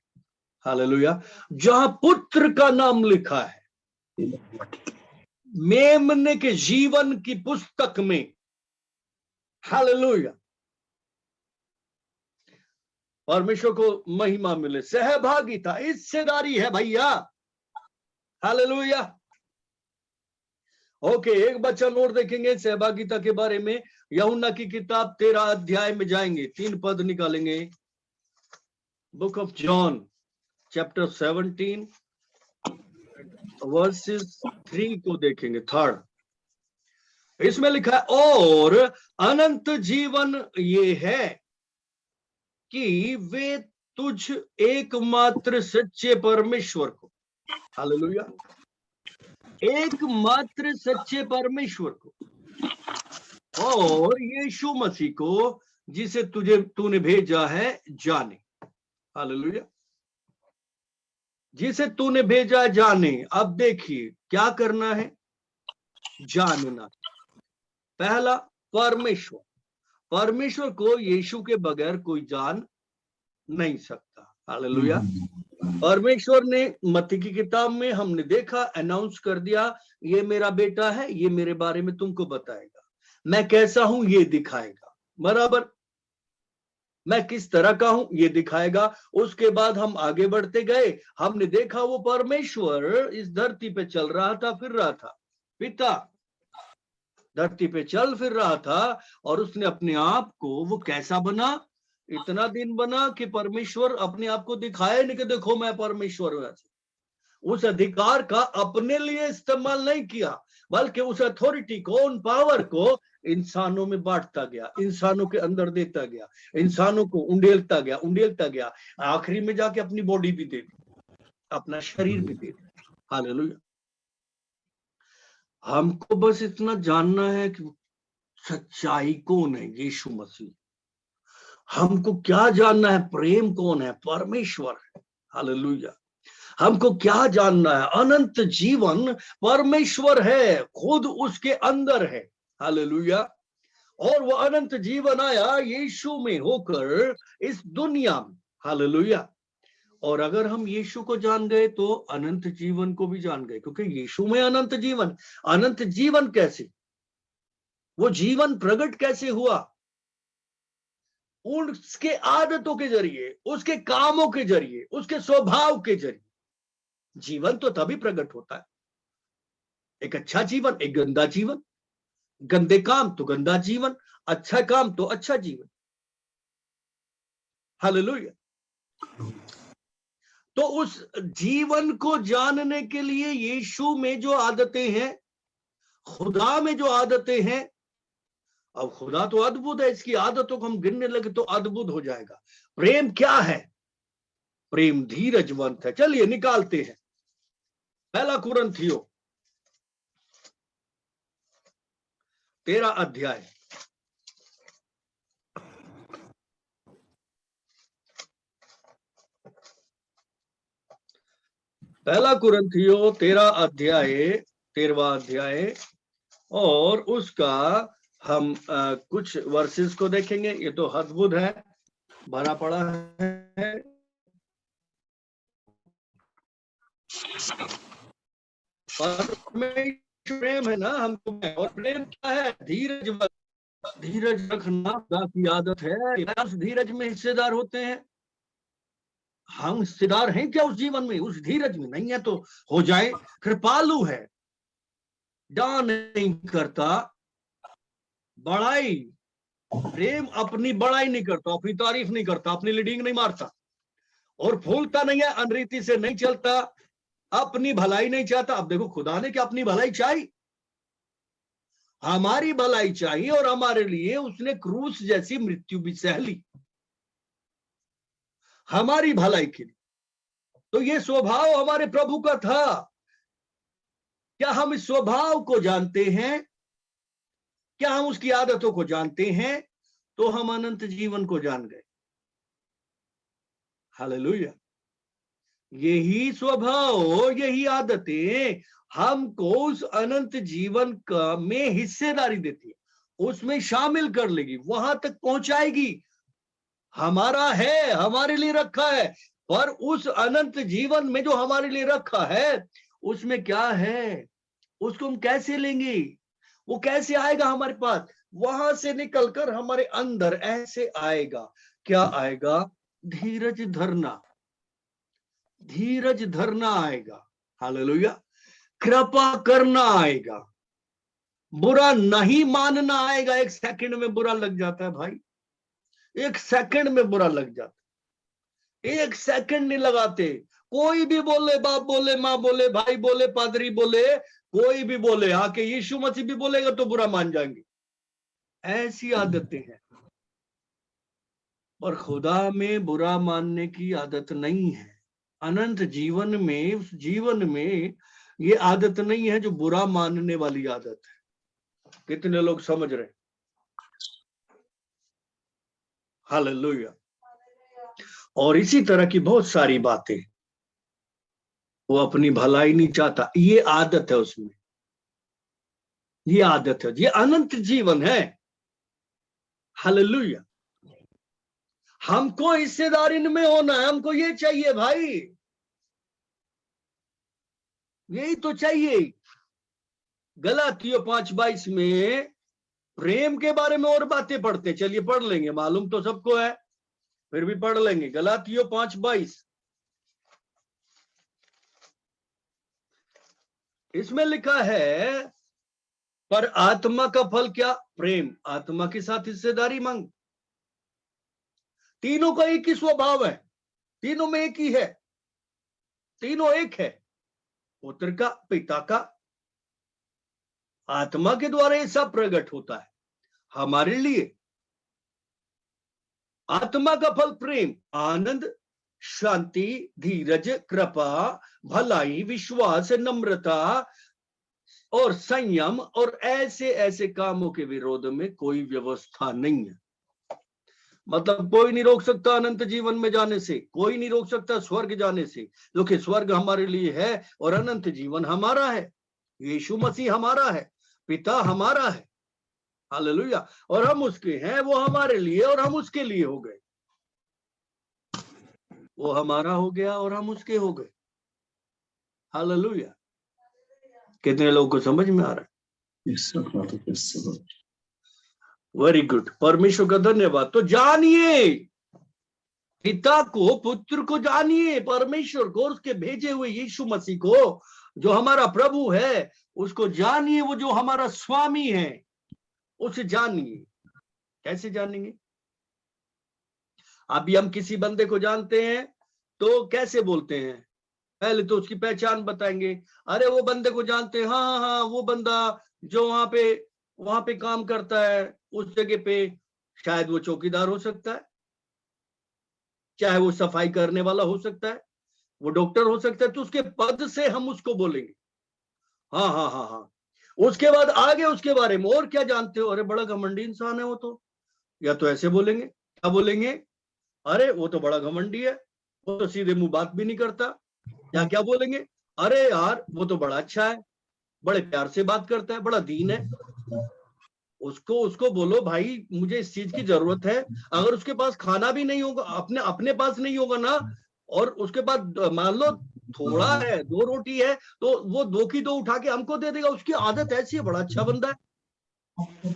हालेलुया। जहां पुत्र का नाम लिखा है मेमने के जीवन की पुस्तक में। हालेलुया। परमेश्वर को महिमा मिले। सहभागिता, हिस्सेदारी है भैया। हालेलुया। ओके, एक वचन और देखेंगे सहभागिता के बारे में। यूहन्ना की किताब 13 अध्याय में जाएंगे, 3 पद निकालेंगे। Book of John chapter 17 versus 3 को देखेंगे, 3rd। इसमें लिखा है, और अनंत जीवन ये है कि वे तुझ एकमात्र सच्चे परमेश्वर को, हालेलुया, एकमात्र सच्चे परमेश्वर को और यीशु मसीह को जिसे तूने भेजा है जाने। हालेलुया। जिसे तूने भेजा जाने। अब देखिए क्या करना है? जानना। पहला, परमेश्वर। परमेश्वर को यीशु के बगैर कोई जान नहीं सकता। हालेलुया। परमेश्वर ने मत्ती की किताब में हमने देखा, अनाउंस कर दिया, ये मेरा बेटा है, ये मेरे बारे में तुमको बताएगा, मैं कैसा हूं ये दिखाएगा, बराबर, मैं किस तरह का हूं ये दिखाएगा। उसके बाद हम आगे बढ़ते गए, हमने देखा वो परमेश्वर इस धरती पे चल रहा था, फिर रहा था। पिता धरती पे चल फिर रहा था और उसने अपने आप को, वो कैसा बना? इतना दिन बना कि परमेश्वर अपने आप को दिखाए नहीं कि देखो मैं परमेश्वर हूं। उस अधिकार का अपने लिए इस्तेमाल नहीं किया, बल्कि उस अथॉरिटी को, उन पावर को इंसानों में बांटता गया, इंसानों के अंदर देता गया, इंसानों को उंडेलता गया, आखिरी में जाके अपनी बॉडी भी दे दी, अपना शरीर भी दे दिया। हालेलुया। हमको बस इतना जानना है कि सच्चाई कौन है? यीशु मसीह। हमको क्या जानना है? प्रेम कौन है? परमेश्वर है। हालेलुया। हमको क्या जानना है? अनंत जीवन परमेश्वर है, खुद उसके अंदर है। हालेलुया। और वो अनंत जीवन आया यीशु में होकर इस दुनिया में। हालेलुया। और अगर हम यीशु को जान गए तो अनंत जीवन को भी जान गए, क्योंकि यीशु में अनंत जीवन। अनंत जीवन कैसे? वो जीवन प्रकट कैसे हुआ? उसके आदतों के जरिए, उसके कामों के जरिए, उसके स्वभाव के जरिए। जीवन तो तभी प्रकट होता है, एक अच्छा जीवन, एक गंदा जीवन, गंदे काम तो गंदा जीवन, अच्छा काम तो अच्छा जीवन। हालेलुया। तो उस जीवन को जानने के लिए यीशु में जो आदतें हैं, खुदा में जो आदतें हैं, अब खुदा तो अद्भुत है, इसकी आदतों को हम गिनने लगे तो अद्भुत हो जाएगा। प्रेम क्या है? प्रेम धीरजवंत है। चलिए निकालते हैं। पहला कुरिन्थियों 13 अध्याय। पहला कुरिन्थियों 13 अध्याय, 13वां अध्याय, और उसका हम कुछ वर्सेस को देखेंगे। ये तो अद्भुत है, भरा पड़ा है। परमेश्वर प्रेम है ना हमको, और प्रेम क्या है? धीरज। धीरज रखना खुदा की आदत है। उस धीरज में हिस्सेदार होते हैं। हम हिस्सेदार हैं क्या उस जीवन में, उस धीरज में? नहीं है तो हो जाए। कृपालु है, डा नहीं करता, बड़ाई। प्रेम अपनी बड़ाई नहीं करता, अपनी तारीफ नहीं करता, अपनी लीडिंग नहीं मारता, और फूलता नहीं है, अनरीति से नहीं चलता, अपनी भलाई नहीं चाहता। अब देखो, खुदा ने क्या अपनी भलाई चाही? हमारी भलाई चाहिए, और हमारे लिए उसने क्रूस जैसी मृत्यु भी सह ली, हमारी भलाई के लिए। तो ये स्वभाव हमारे प्रभु का था। क्या हम इस स्वभाव को जानते हैं? क्या हम उसकी आदतों को जानते हैं? तो हम अनंत जीवन को जान गए। हालेलुया। यही स्वभाव, यही आदतें हमको उस अनंत जीवन का में हिस्सेदारी देती है, उसमें शामिल कर लेगी, वहां तक पहुंचाएगी। हमारा है, हमारे लिए रखा है। पर उस अनंत जीवन में जो हमारे लिए रखा है, उसमें क्या है? उसको हम कैसे लेंगे? वो कैसे आएगा हमारे पास? वहां से निकलकर हमारे अंदर ऐसे आएगा। क्या आएगा? धीरज धरना। धीरज धरना आएगा। हालेलुया। कृपा करना आएगा। बुरा नहीं मानना आएगा। एक सेकंड में बुरा लग जाता है भाई, एक सेकंड में बुरा लग जाता है, एक सेकंड नहीं लगाते। कोई भी बोले, बाप बोले, माँ बोले, भाई बोले, पादरी बोले, कोई भी बोले, आके यीशु मसीह भी बोलेगा तो बुरा मान जाएंगे। ऐसी आदतें हैं। और खुदा में बुरा मानने की आदत नहीं है। अनंत जीवन में, उस जीवन में ये आदत नहीं है जो बुरा मानने वाली आदत है। कितने लोग समझ रहे? हालेलुया। और इसी तरह की बहुत सारी बातें, वो अपनी भलाई नहीं चाहता, ये आदत है उसमें, ये आदत है, ये अनंत जीवन है। हालेलुया। हमको हिस्सेदार इनमें होना है, हमको ये चाहिए भाई, यही तो चाहिए। गलातियों 5:22 में प्रेम के बारे में और बातें पढ़ते, चलिए पढ़ लेंगे, मालूम तो सबको है, फिर भी पढ़ लेंगे। गलातियों 5:22, इसमें लिखा है, पर आत्मा का फल क्या? प्रेम। आत्मा के साथ हिस्सेदारी मांग। तीनों का एक ही स्वभाव है, तीनों में एक ही है, तीनों एक है, पुत्र का, पिता का। आत्मा के द्वारा ये सब प्रकट होता है हमारे लिए। आत्मा का फल प्रेम, आनंद, शांति, धीरज, कृपा, भलाई, विश्वास, नम्रता और संयम। और ऐसे ऐसे कामों के विरोध में कोई व्यवस्था नहीं है। मतलब कोई नहीं रोक सकता अनंत जीवन में जाने से, कोई नहीं रोक सकता स्वर्ग जाने से, क्योंकि स्वर्ग हमारे लिए है और अनंत जीवन हमारा है। यीशु मसीह हमारा है, पिता हमारा है। हालेलुया। और हम उसके हैं, वो हमारे लिए और हम उसके लिए हो गए। वो हमारा हो गया और हम उसके हो गए। हालेलुया। कितने लोगों को समझ में आ रहा है? वेरी गुड, परमेश्वर का धन्यवाद। तो जानिए पिता को, पुत्र को जानिए, परमेश्वर को, उसके भेजे हुए यीशु मसीह को, जो हमारा प्रभु है, उसको जानिए। वो जो हमारा स्वामी है, उसे जानिए। कैसे जानेंगे? अभी हम किसी बंदे को जानते हैं तो कैसे बोलते हैं? पहले तो उसकी पहचान बताएंगे। अरे वो बंदे को जानते हैं, हाँ हाँ, वो बंदा जो वहां पे काम करता है, उस जगह पे शायद वो चौकीदार हो सकता है, चाहे वो सफाई करने वाला हो सकता है, वो डॉक्टर हो सकता है। तो उसके पद से हम उसको बोलेंगे, हाँ हाँ हाँ हाँ। उसके बाद आगे उसके बारे में और क्या जानते हो? अरे बड़ा घमंडी इंसान है वो तो। या तो ऐसे बोलेंगे, क्या बोलेंगे? अरे वो तो बड़ा घमंडी है, वो तो सीधे मुंह बात भी नहीं करता। या क्या बोलेंगे? अरे यार वो तो बड़ा अच्छा है, बड़े प्यार से बात करता है, बड़ा दीन है। उसको बोलो, भाई मुझे इस चीज की जरूरत है। अगर उसके पास खाना भी नहीं होगा, अपने पास नहीं होगा ना, और उसके बाद मान लो थोड़ा है, 2 रोटी है तो वो 2 की 2 उठा के हमको दे देगा, उसकी आदत ऐसी है, बड़ा अच्छा बंदा है।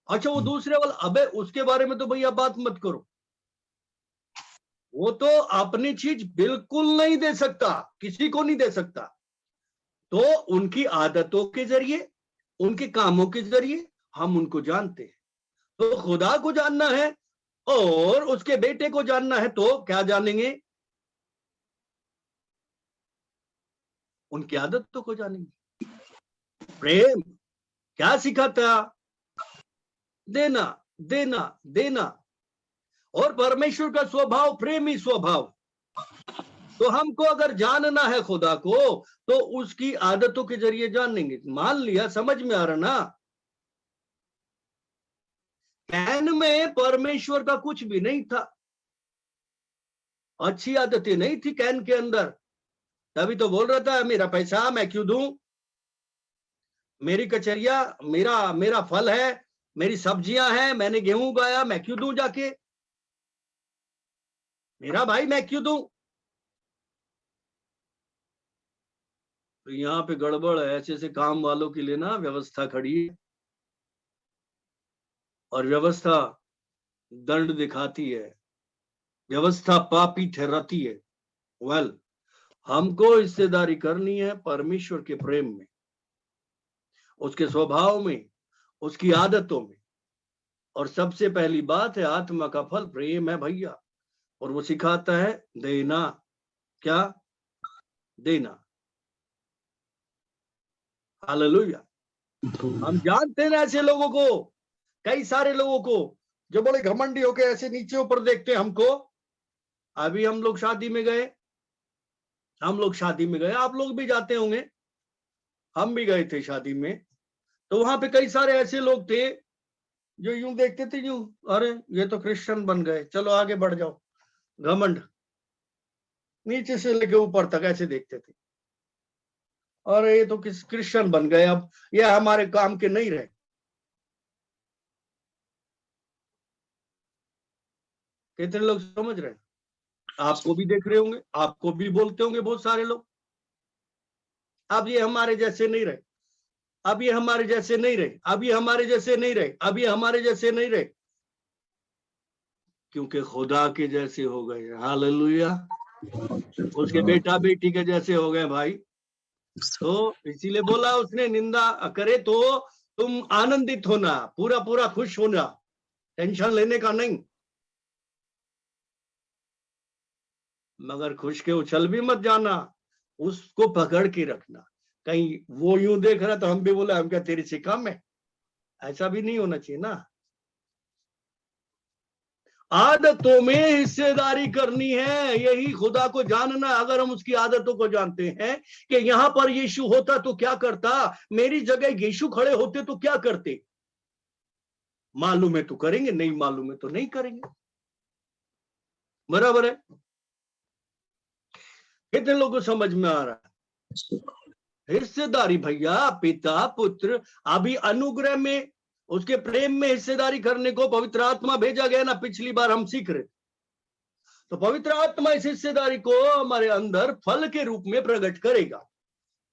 अच्छा वो दूसरे वाला, अबे उसके बारे में तो भैया बात मत करो, वो तो अपनी चीज बिल्कुल नहीं दे सकता, किसी को नहीं दे सकता। तो उनकी आदतों के जरिए, उनके कामों के जरिए हम उनको जानते हैं। तो खुदा को जानना है और उसके बेटे को जानना है तो क्या जानेंगे? उनकी आदतों को जानेंगे। प्रेम क्या सिखाता? देना, देना, देना। और परमेश्वर का स्वभाव प्रेमी स्वभाव। तो हमको अगर जानना है खुदा को तो उसकी आदतों के जरिए जानेंगे। मान लिया, समझ में आ रहा ना? कैन में परमेश्वर का कुछ भी नहीं था, अच्छी आदतें नहीं थी कैन के अंदर, तभी तो बोल रहा था मेरा पैसा मैं क्यों दूं, मेरी कचरिया, मेरा मेरा फल है, मेरी सब्जियां हैं, मैंने गेहूं उगाया, मैं क्यों दूं जाके, मेरा भाई मैं क्यों दूं? तो यहाँ पे गड़बड़ है, ऐसे ऐसे काम वालों के लिए ना व्यवस्था खड़ी है, और व्यवस्था दंड दिखाती है, व्यवस्था पापी ठहराती है। वेल, हमको हिस्सेदारी करनी है परमेश्वर के प्रेम में, उसके स्वभाव में, उसकी आदतों में। और सबसे पहली बात है आत्मा का फल प्रेम है भैया, और वो सिखाता है देना। क्या? देना। हालेलुया। हम जानते हैं ना ऐसे लोगों को, कई सारे लोगों को जो बड़े घमंडी होके ऐसे नीचे ऊपर देखते हैं हमको। अभी हम लोग शादी में गए, आप लोग भी जाते होंगे, हम भी गए थे शादी में, तो वहां पे कई सारे ऐसे लोग थे जो यूं देखते थे, यूं, अरे ये तो क्रिश्चियन बन गए, चलो आगे बढ़ जाओ। घमंड, नीचे से लेके ऊपर तक ऐसे देखते थे, अरे ये तो किस क्रिश्चियन बन गए, अब ये हमारे काम के नहीं रहे। कितने लोग समझ रहे हैं? आपको भी देख रहे होंगे, आपको भी बोलते होंगे बहुत सारे लोग, अब ये हमारे जैसे नहीं रहे, अब ये हमारे जैसे नहीं रहे, अब ये हमारे जैसे नहीं रहे, अब ये हमारे जैसे नहीं रहे, क्योंकि खुदा के जैसे हो गए। हालेलुया। उसके बेटा बेटी के जैसे हो गए भाई। तो इसीलिए बोला उसने, निंदा करे तो तुम आनंदित होना, पूरा पूरा खुश होना, टेंशन लेने का नहीं, मगर खुश के उछल भी मत जाना, उसको पकड़ के रखना। कहीं वो यूं देख रहा तो हम भी बोले हम क्या तेरी से कम है, ऐसा भी नहीं होना चाहिए ना। आदतों में हिस्सेदारी करनी है, यही खुदा को जानना। अगर हम उसकी आदतों को जानते हैं कि यहां पर यीशु होता तो क्या करता, मेरी जगह यीशु खड़े होते तो क्या करते, मालूम है तो करेंगे, नहीं मालूम है तो नहीं करेंगे। बराबर है? कितने लोगों को समझ में आ रहा है? हिस्सेदारी भैया, पिता पुत्र, अभी अनुग्रह में, उसके प्रेम में हिस्सेदारी करने को पवित्र आत्मा भेजा गया ना, पिछली बार हम सीख रहे। तो पवित्र आत्मा इस हिस्सेदारी को हमारे अंदर फल के रूप में प्रकट करेगा।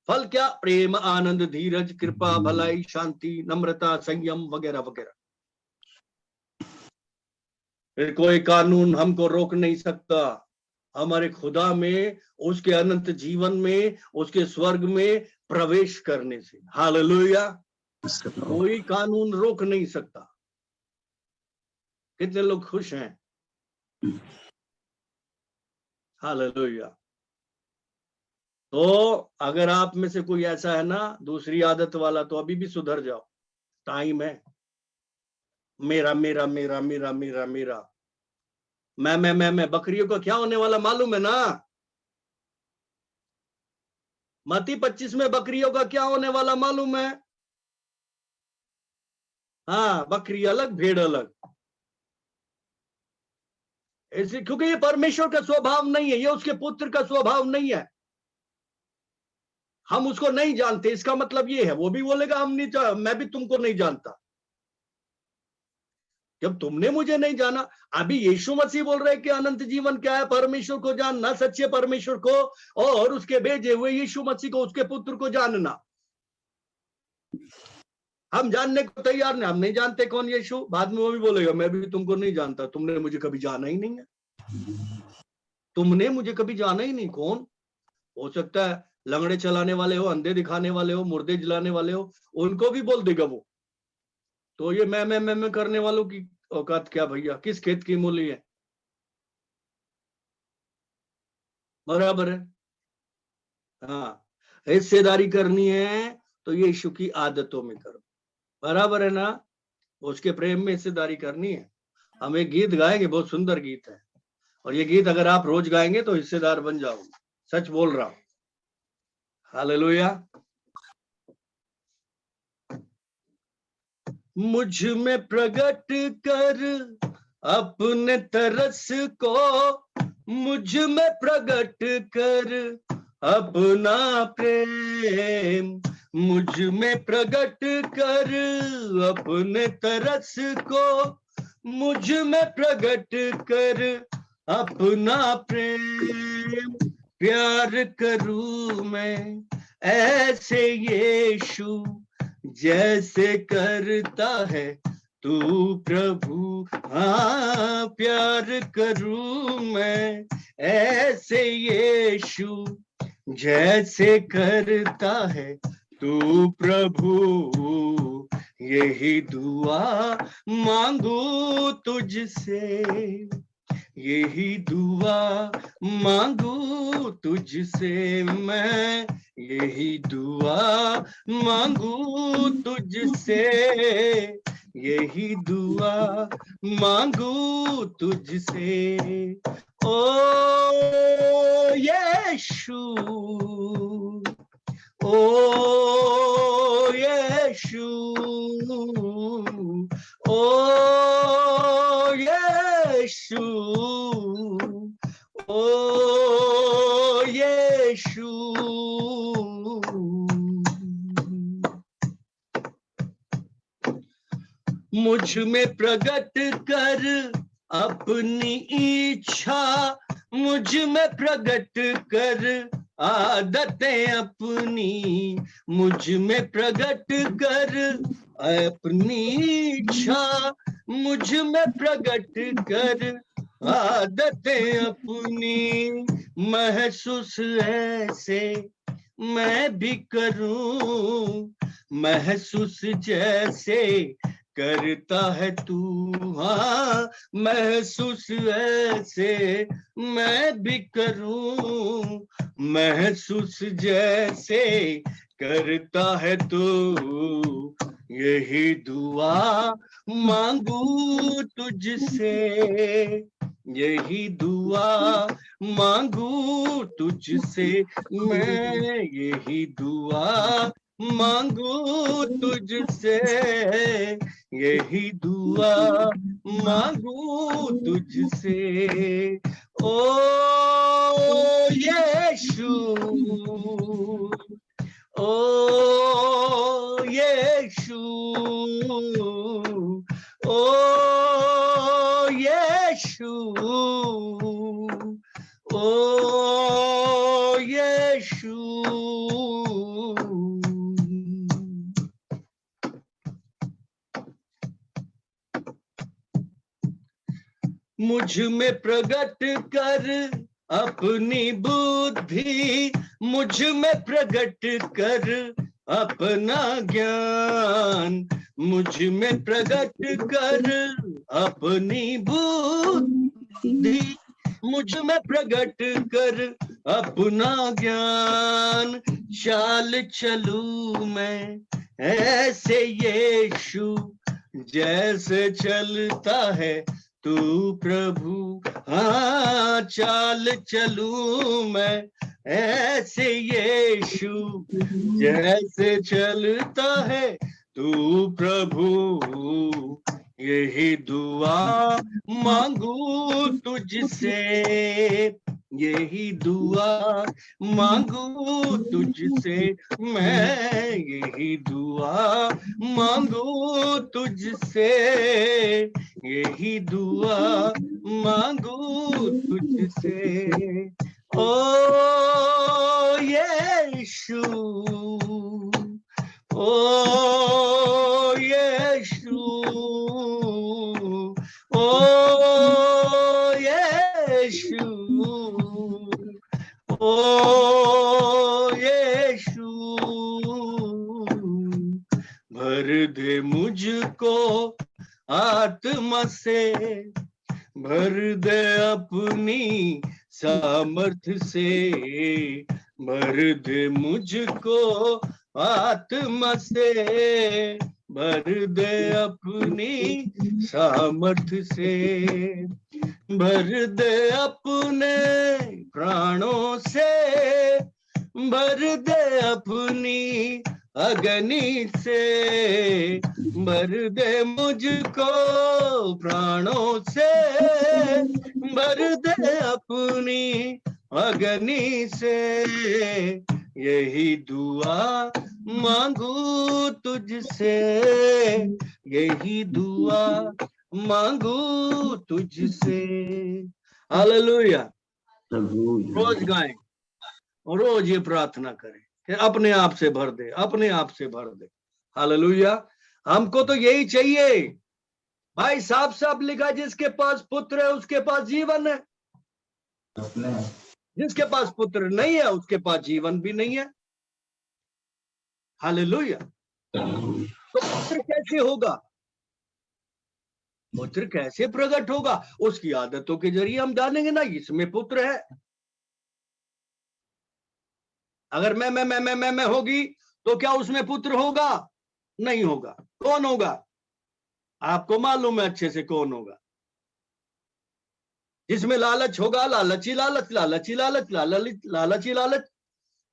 फल क्या? प्रेम, आनंद, धीरज, कृपा, भलाई, शांति, नम्रता, संयम वगैरह वगैरह। फिर कोई कानून हमको रोक नहीं सकता हमारे खुदा में, उसके अनंत जीवन में, उसके स्वर्ग में प्रवेश करने से। हालेलुया। कोई कानून रोक नहीं सकता। कितने लोग खुश हैं? हालेलुया। तो अगर आप में से कोई ऐसा है ना दूसरी आदत वाला, तो अभी भी सुधर जाओ, टाइम है। मेरा मेरा मेरा मेरा मेरा मेरा, मैं बकरियों का क्या होने वाला मालूम है ना? मत्ती 25 में बकरियों का क्या होने वाला मालूम है? हाँ, बकरी अलग भेड़ अलग। ऐसे, क्योंकि ये परमेश्वर का स्वभाव नहीं है, ये उसके पुत्र का स्वभाव नहीं है। हम उसको नहीं जानते, इसका मतलब ये है। वो भी बोलेगा हम नहीं, मैं भी तुमको नहीं जानता। जब तुमने मुझे नहीं जाना। अभी यीशु मसीह बोल रहे कि अनंत जीवन क्या है? परमेश्वर को जानना, सच्चे परमेश्वर को और उसके भेजे हुए यीशु मसीह को, उसके पुत्र को जानना। हम जानने को तैयार नहीं, हम नहीं जानते कौन यीशु। बाद में वो भी बोलेगा मैं भी तुमको नहीं जानता, तुमने मुझे कभी जाना ही नहीं है, तुमने मुझे कभी जाना ही नहीं। कौन? हो सकता है लंगड़े चलाने वाले हो, अंधे दिखाने वाले हो, मुर्दे जलाने वाले हो, उनको भी बोल देगा वो। तो ये मैं करने वालों की औकात क्या भैया? किस खेत की मूली है? बराबर है। हाँ, हिस्सेदारी करनी है तो ये यीशु की आदतों में करो, बराबर है ना? उसके प्रेम में हिस्सेदारी करनी है। हम एक गीत गाएंगे, बहुत सुंदर गीत है, और ये गीत अगर आप रोज गाएंगे तो हिस्सेदार बन जाओगे। सच बोल रहा हूं। हालेलुया। मुझ में प्रकट कर अपने तरस को, मुझ में प्रकट कर अपना प्रेम, मुझ में प्रकट कर अपने तरस को, मुझ में प्रकट कर अपना प्रेम। प्यार करूं मैं ऐसे यीशु जैसे करता है तू प्रभु। हाँ, प्यार करूं मैं ऐसे यीशु जैसे करता है तू प्रभु। यही दुआ मांगू तुझसे, यही दुआ मांगू तुझसे मैं, यही दुआ मांगू तुझसे, यही दुआ मांगू तुझसे। ओ यीशु, ओ यीशु, ओ यीशु, ओ यीशु। मुझ में प्रकट कर अपनी इच्छा, मुझ में प्रकट कर आदतें अपनी, मुझ में प्रकट कर अपनी इच्छा, मुझ में प्रकट कर आदतें अपनी। महसूस ऐसे मैं भी करूं, महसूस जैसे करता है तू। हाँ, महसूस ऐसे मैं भी करूं, महसूस जैसे करता है तू। यही दुआ मांगू तुझसे, यही दुआ मांगू तुझसे मैं, यही दुआ मांगू तुझसे, यही दुआ मांगू तुझसे। ओ यीशु, ओ यीशु, ओ यीशु, ओ यीशु। मुझ में प्रकट कर अपनी बुद्धि, मुझ में प्रकट कर अपना ज्ञान, मुझ में प्रकट कर अपनी बुद्धि, मुझ में प्रकट कर अपना ज्ञान। चाल चलूं मैं ऐसे यीशु जैसे चलता है तू प्रभु। हाँ, चाल चलूं मैं ऐसे यीशु जैसे चलता है तू प्रभु। यही दुआ मांगू तुझसे, यही दुआ मांगू तुझसे मैं, यही दुआ मांगू तुझसे, यही दुआ मांगू तुझसे ओ यीशु, ओ यीशु, ओ यीशु, ओ यीशु, भर दे मुझको आत्मा से, भर दे अपनी सामर्थ से, भर दे मुझको आत्मा से, भर दे अपनी सामर्थ से, भर दे अपने प्राणों से, भर दे अपनी अग्नि से, भर दे मुझको प्राणों से, भर दे अपनी अग्नि से, यही दुआ मांगू तुझसे, यही दुआ मांगू तुझसे। हालेलुया। रोज गाएं और रोज ये प्रार्थना करें कि अपने आप से भर दे, अपने आप से भर दे। हालेलुया। हमको तो यही चाहिए भाई, साफ साफ लिखा, जिसके पास पुत्र है उसके पास जीवन है, जिसके पास पुत्र नहीं है उसके पास जीवन भी नहीं है। हालेलुया। तो पुत्र कैसे होगा, पुत्र कैसे प्रकट होगा? उसकी आदतों के जरिए हम जानेंगे ना इसमें पुत्र है। अगर मैं होगी तो क्या उसमें पुत्र होगा? नहीं होगा। कौन होगा? आपको मालूम है अच्छे से कौन होगा। जिसमें लालच होगा, लालची लालच, लालची लालच, लालची लालच,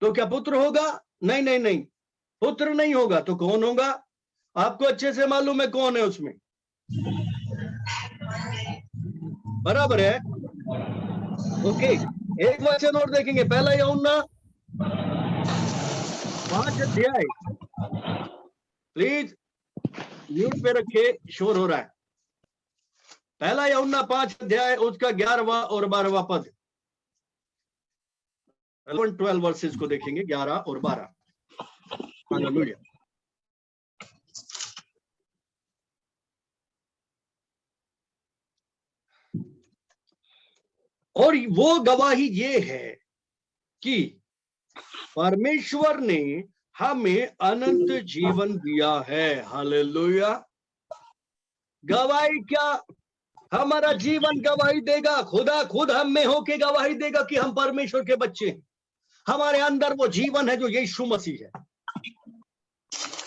तो क्या पुत्र होगा? नहीं नहीं नहीं, पुत्र नहीं होगा। तो कौन होगा? आपको अच्छे से मालूम है कौन है उसमें। बराबर है। ओके, एक वचन और देखेंगे, पहला यूहन्ना 5 अध्याय, प्लीज म्यूट पे रखे, शोर हो रहा है। पहला यूहन्ना 5 अध्याय, उसका 11वां और 12वां पद, 12 वर्सेस को देखेंगे, 11 और 12। हालेलुया। और वो गवाही ये है कि परमेश्वर ने हमें अनंत जीवन दिया है। हालेलुया। गवाही क्या? हमारा जीवन गवाही देगा। खुदा खुद हम में होके गवाही देगा कि हम परमेश्वर के बच्चे हैं। हमारे अंदर वो जीवन है जो यीशु मसीह है।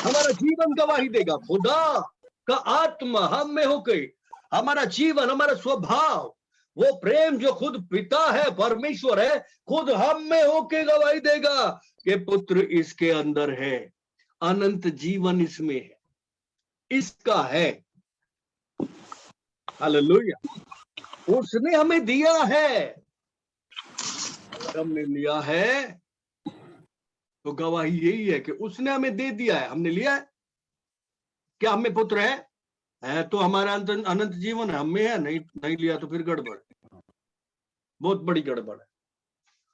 हमारा जीवन गवाही देगा। खुदा का आत्मा हम में होके, हमारा जीवन, हमारा स्वभाव, वो प्रेम जो खुद पिता है, परमेश्वर है, खुद हम में होके गवाही देगा कि पुत्र इसके अंदर है, अनंत जीवन इसमें है, इसका है। हालेलुया। उसने हमें दिया है, हमने लिया है, तो गवाही यही है कि उसने हमें दे दिया है, हमने लिया है। क्या हमें पुत्र है तो हमारा अनंत जीवन है, हमें है, नहीं लिया तो फिर गड़बड़, बहुत बड़ी गड़बड़ है।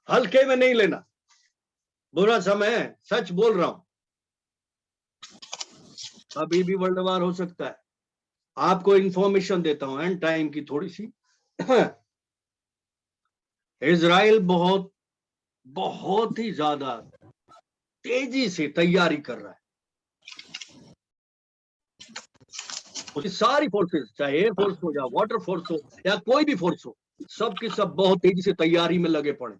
हल्के में नहीं लेना, बुरा समय है, सच बोल रहा हूं, अभी भी वर्ल्ड वार हो सकता है। आपको इंफॉर्मेशन देता हूं एंड टाइम की थोड़ी सी। इजराइल बहुत ही ज्यादा तेजी से तैयारी कर रहा है। उसकी सारी फोर्सेस, चाहे एयरफोर्स हो या वाटर फोर्स हो या कोई भी फोर्स हो, सबके सब बहुत तेजी से तैयारी में लगे पड़े,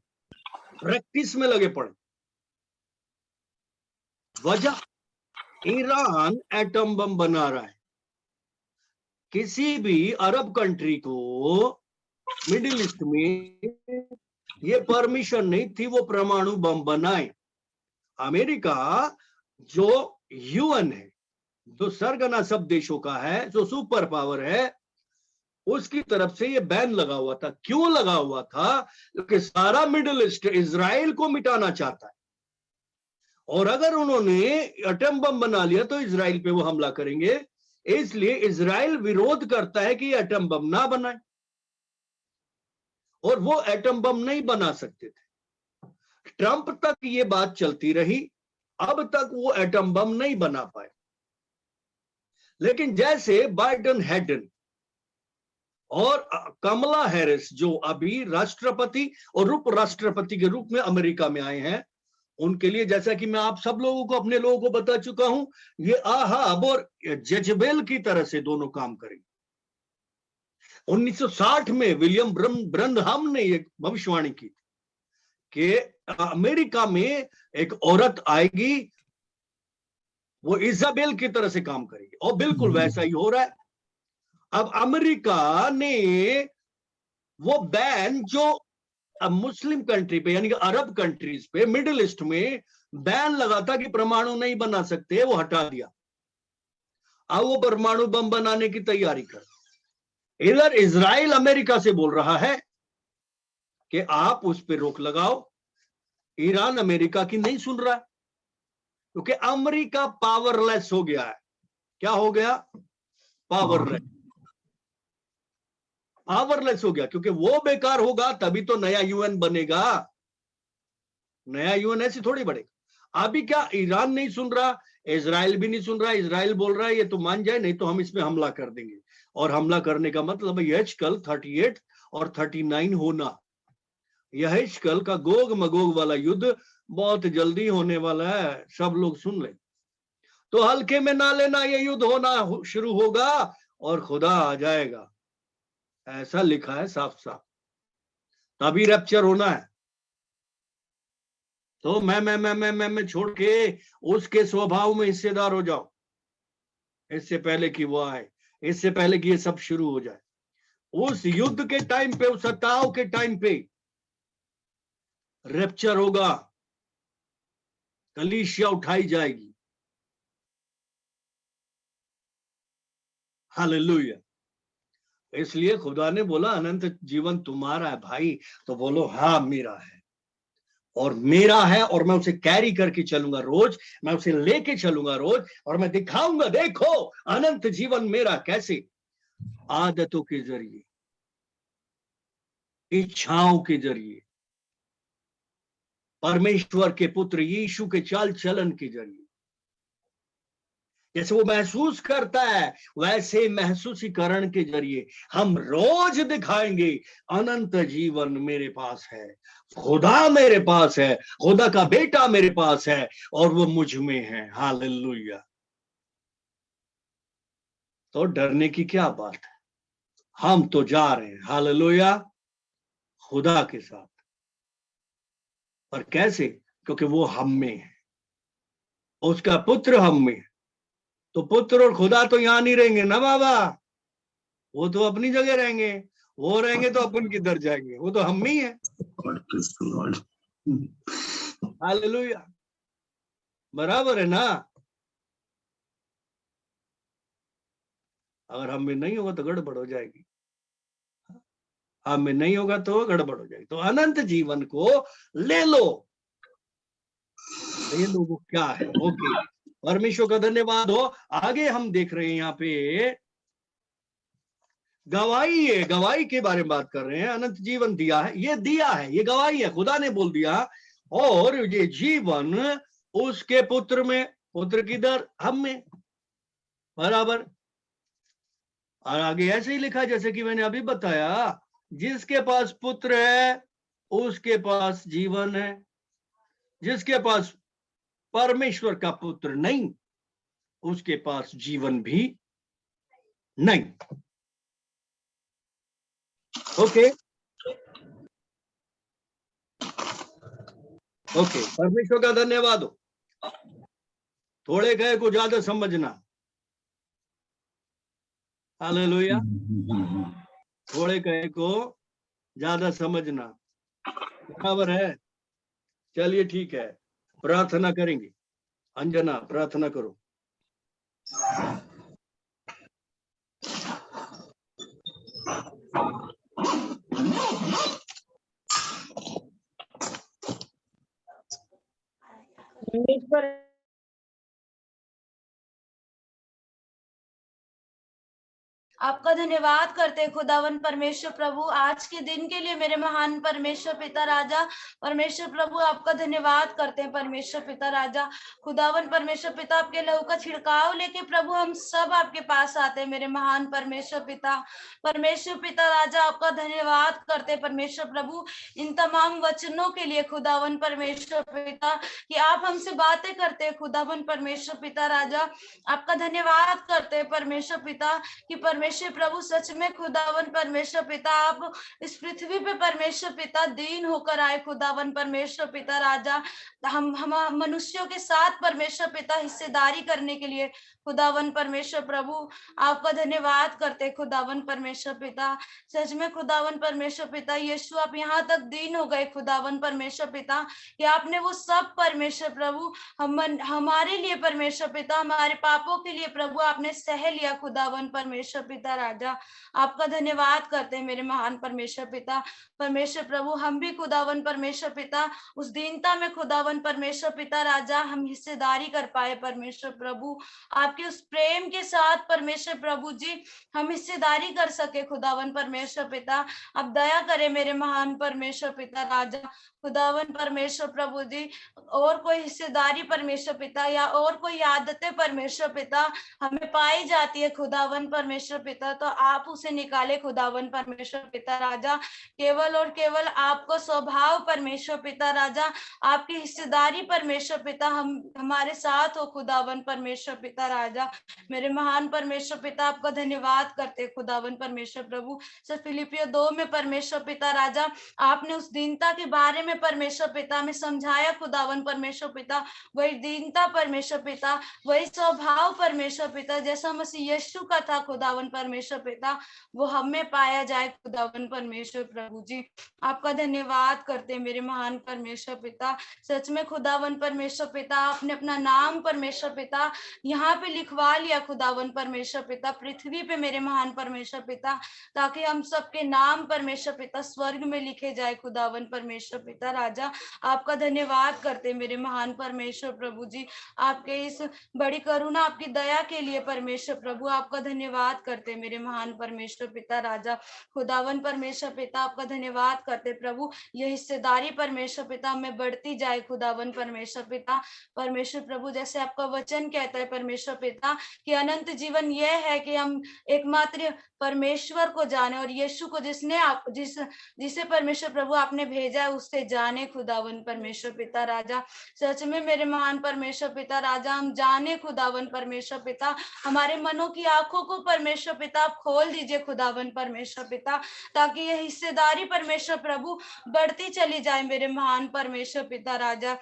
प्रैक्टिस में लगे पड़े। वजह, ईरान एटम बम बना रहा है। किसी भी अरब कंट्री को मिडिल ईस्ट में ये परमिशन नहीं थी वो परमाणु बम बनाए। अमेरिका जो यूएन है, जो सरगना सब देशों का है, जो सुपर पावर है, उसकी तरफ से ये बैन लगा हुआ था। क्यों लगा हुआ था? क्योंकि सारा मिडिल ईस्ट इजराइल को मिटाना चाहता है, और अगर उन्होंने एटम बम बना लिया तो इजराइल पे वो हमला करेंगे। इसलिए इजराइल विरोध करता है कि एटम बम ना बनाए, और वो एटम बम नहीं बना सकते थे। ट्रंप तक ये बात चलती रही, अब तक वो एटम बम नहीं बना पाए। लेकिन जैसे बाइडेन हैडन और कमला हैरिस, जो अभी राष्ट्रपति और उपराष्ट्रपति के रूप में अमेरिका में आए हैं, उनके लिए, जैसा कि मैं आप सब लोगों को, अपने लोगों को बता चुका हूं, ये आहाब और जेजबेल की तरह से दोनों काम करेंगे। 1960 में विलियम ब्रनहाम ने एक भविष्यवाणी की कि अमेरिका में एक औरत आएगी, वो इजाबेल की तरह से काम करेगी, और बिल्कुल वैसा ही हो रहा है। अब अमेरिका ने वो बैन जो मुस्लिम कंट्री पे, यानी कि अरब कंट्रीज पे, मिडिल ईस्ट में बैन लगा था कि परमाणु नहीं बना सकते, वो हटा दिया। अब वो परमाणु बम बनाने की तैयारी कर। इधर इजराइल अमेरिका से बोल रहा है कि आप उस पर रोक लगाओ। ईरान अमेरिका की नहीं सुन रहा, क्योंकि अमेरिका पावरलेस हो गया है। क्या हो गया? पावरलेस हो गया, क्योंकि वो बेकार होगा तभी तो नया यूएन बनेगा। नया यूएन ऐसे थोड़ी बढ़ेगा। अभी क्या ईरान नहीं सुन रहा, इजराइल भी नहीं सुन रहा। इजराइल बोल रहा है ये तो मान जाए, नहीं तो हम इसमें हमला कर देंगे। और हमला करने का मतलब है यह कल 38 और 39 होना। यह कल का गोग मगोग वाला युद्ध बहुत जल्दी होने वाला है, सब लोग सुन ले। तो हल्के में ना लेना, ये युद्ध होना शुरू होगा और खुदा आ जाएगा, ऐसा लिखा है साफ साफ। तभी रैप्चर होना है। तो मैं छोड़ के उसके स्वभाव में हिस्सेदार हो जाओ, इससे पहले कि वो आए, इससे पहले कि ये सब शुरू हो जाए। उस युद्ध के टाइम पे, उस हटाव के टाइम पे रैप्चर होगा, कलीसिया उठाई जाएगी। हालेलुया। इसलिए खुदा ने बोला अनंत जीवन तुम्हारा है भाई, तो बोलो हाँ मेरा है, और मेरा है, और मैं उसे कैरी करके चलूंगा रोज, मैं उसे लेके चलूंगा रोज, और मैं दिखाऊंगा, देखो अनंत जीवन मेरा कैसे, आदतों के जरिए, इच्छाओं के जरिए, परमेश्वर के पुत्र यीशु के चाल चलन के जरिए। जैसे वो महसूस करता है, वैसे महसूसीकरण के जरिए हम रोज दिखाएंगे अनंत जीवन मेरे पास है, खुदा मेरे पास है, खुदा का बेटा मेरे पास है, और वो मुझ में है। हालेलुया। तो डरने की क्या बात है, हम तो जा रहे हैं, हालेलुया, खुदा के साथ। और कैसे? क्योंकि वो हम में है, उसका पुत्र हम में है। तो पुत्र और खुदा तो यहां नहीं रहेंगे ना बाबा, वो तो अपनी जगह रहेंगे। वो रहेंगे तो अपन किधर जाएंगे, वो तो हम ही है। हालेलुया, बराबर है ना। अगर हम में नहीं होगा तो गड़बड़ हो जाएगी, हम में नहीं होगा तो गड़बड़ हो जाएगी। तो अनंत जीवन को ले लो, ये लोगों क्या है। ओके, परमेश्वर का धन्यवाद हो। आगे हम देख रहे हैं यहाँ पे गवाही है, गवाही के बारे में बात कर रहे हैं। अनंत जीवन दिया है, ये दिया है, ये गवाही है, खुदा ने बोल दिया। और ये जीवन उसके पुत्र में, पुत्र किधर? हम में, बराबर। और आगे ऐसे ही लिखा जैसे कि मैंने अभी बताया, जिसके पास पुत्र है उसके पास जीवन है, जिसके पास परमेश्वर का पुत्र नहीं उसके पास जीवन भी नहीं। ओके ओके, परमेश्वर का धन्यवाद हो। थोड़े कहे को ज्यादा समझना, हालेलुया। थोड़े कहे को ज्यादा समझना, बराबर है। चलिए ठीक है, प्रार्थना करेंगे। अंजना प्रार्थना करो। परमेश्वर आपका धन्यवाद करते हैं खुदावन परमेश्वर प्रभु, आज के दिन के लिए मेरे महान परमेश्वर पिता राजा। परमेश्वर प्रभु आपका धन्यवाद करते हैं परमेश्वर पिता राजा। खुदावन परमेश्वर पिता, आपके लहू का छिड़काव लेके प्रभु हम सब आपके पास आते हैं मेरे महान परमेश्वर पिता। परमेश्वर पिता राजा आपका धन्यवाद करते हैं परमेश्वर प्रभु, इन तमाम वचनों के लिए खुदावन परमेश्वर पिता, कि आप हमसे बातें करते हैं खुदावन परमेश्वर पिता राजा। आपका धन्यवाद करते हैं परमेश्वर पिता कि परमेश्वर प्रभु सच में खुदावन परमेश्वर पिता, आप इस पृथ्वी पे परमेश्वर पिता दीन होकर आए खुदावन परमेश्वर पिता राजा। हम मनुष्यों के साथ परमेश्वर पिता हिस्सेदारी करने के लिए खुदावन परमेश्वर प्रभु आपका धन्यवाद करते खुदावन परमेश्वर पिता। सच में खुदावन परमेश्वर पिता यीशु, आप यहाँ तक दीन हो गए खुदावन परमेश्वर पिता कि आपने वो सब परमेश्वर प्रभु हमारे लिए परमेश्वर पिता, हमारे पापों के लिए प्रभु आपने सह लिया खुदावन परमेश्वर पिता राजा। आपका धन्यवाद करते हैं मेरे महान परमेश्वर पिता। परमेश्वर प्रभु हम भी खुदावन परमेश्वर पिता उस दीनता में खुदावन परमेश्वर पिता राजा हम हिस्सेदारी कर पाए परमेश्वर प्रभु, आपके उस प्रेम के साथ परमेश्वर प्रभु जी हम हिस्सेदारी कर सके खुदावन परमेश्वर पिता। अब दया करे मेरे महान परमेश्वर पिता राजा। खुदावन परमेश्वर प्रभु जी, और कोई हिस्सेदारी परमेश्वर पिता या और कोई आदतें परमेश्वर पिता हमें पाई जाती है खुदावन परमेश्वर पिता, तो आप उसे निकाले खुदावन परमेश्वर पिता राजा। केवल और केवल आपको स्वभाव परमेश्वर पिता राजा, आपकी हिस्सेदारी परमेश्वर पिता हमारे साथ हो खुदावन परमेश्वर पिता राजा। मेरे महान परमेश्वर पिता आपका धन्यवाद करते खुदावन परमेश्वर प्रभु। सर फिलिपियो 2 में परमेश्वर पिता राजा आपने उस दीनता के बारे में परमेश्वर पिता में समझाया खुदावन परमेश्वर पिता, वही दीनता परमेश्वर पिता, वही स्वभाव परमेश्वर पिता जैसा मसीह यीशु का था खुदावन परमेश्वर पिता, वो हमें पाया जाए खुदावन परमेश्वर प्रभु जी। आपका धन्यवाद करते मेरे महान परमेश्वर पिता। सच में खुदावन परमेश्वर पिता आपने अपना नाम परमेश्वर पिता यहाँ पे लिखवा लिया खुदावन परमेश्वर पिता पृथ्वी पे मेरे महान परमेश्वर पिता, ताकि हम सबके नाम परमेश्वर पिता स्वर्ग में लिखे जाए खुदावन परमेश्वर पिता राजा। आपका धन्यवाद करते मेरे महान परमेश्वर प्रभु जी, आपके इस बड़ी करुणा आपकी दया के लिए परमेश्वर प्रभु आपका धन्यवाद करते मेरे महान परमेश्वर पिता राजा। खुदावन परमेश्वर पिता आपका धन्यवाद करते प्रभु, यह हिस्सेदारी परमेश्वर पिता में बढ़ती जाए खुदावन परमेश्वर पिता। परमेश्वर प्रभु जैसे आपका वचन कहता है परमेश्वर पिता कि अनंत जीवन यह है कि हम एकमात्र परमेश्वर को जाने और यीशु को जिसे परमेश्वर प्रभु आपने भेजा है उससे जाने खुदावन परमेश्वर पिता राजा। सच में मेरे महान परमेश्वर पिता राजा हम जाने खुदावन परमेश्वर पिता, हमारे मनों की आंखों को परमेश्वर पिता आप खोल दीजिए खुदावन परमेश्वर पिता, ताकि यह हिस्सेदारी परमेश्वर प्रभु बढ़ती चली जाए मेरे महान परमेश्वर पिता राजा।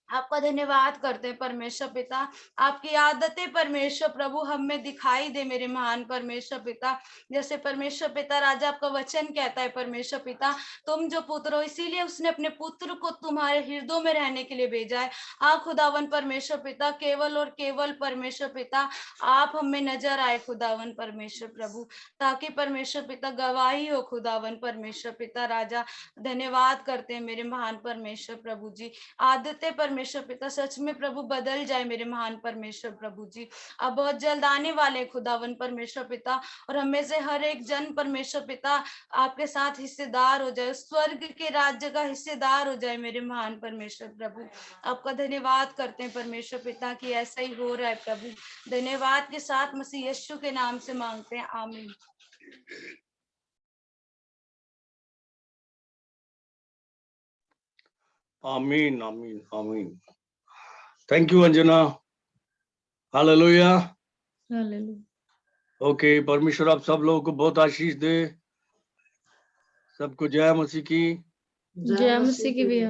आपका धन्यवाद करते हैं परमेश्वर पिता, आपकी आदतें परमेश्वर प्रभु हमें दिखाई दे मेरे महान परमेश्वर पिता। जैसे परमेश्वर पिता राजा आपका वचन कहता है परमेश्वर पिता तुम जो पुत्र हो, इसीलिए उसने अपने पुत्र को तुम्हारे हृदयों में रहने के लिए भेजा है। हाँ खुदावन परमेश्वर पिता, केवल और केवल परमेश्वर पिता आप हमें नजर आए खुदावन परमेश्वर प्रभु, ताकि परमेश्वर पिता गवाही हो खुदावन परमेश्वर पिता राजा। धन्यवाद करते हैं मेरे महान परमेश्वर प्रभु जी, आदतें परमेश्वर पिता सच में प्रभु बदल जाए मेरे महान परमेश्वर प्रभु जी। अब बहुत जल्द आने वाले खुदावन परमेश्वर पिता, और हमें से हर एक जन परमेश्वर पिता आपके साथ हिस्सेदार हो जाए, स्वर्ग के राज्य का हिस्सेदार हो जाए मेरे महान परमेश्वर प्रभु। आपका धन्यवाद करते हैं परमेश्वर पिता कि ऐसा ही हो रहा है प्रभु। धन्यवाद के साथ मसीह यीशु के नाम से मांगते हैं, आमीन। आमीन आमीन आमीन। Thank you Anjana. Hallelujah hallelujah. Okay, परमेश्वर आप सब लोगों को बहुत आशीष दे। सबको जय मसीह की। जय मसीह की भैया।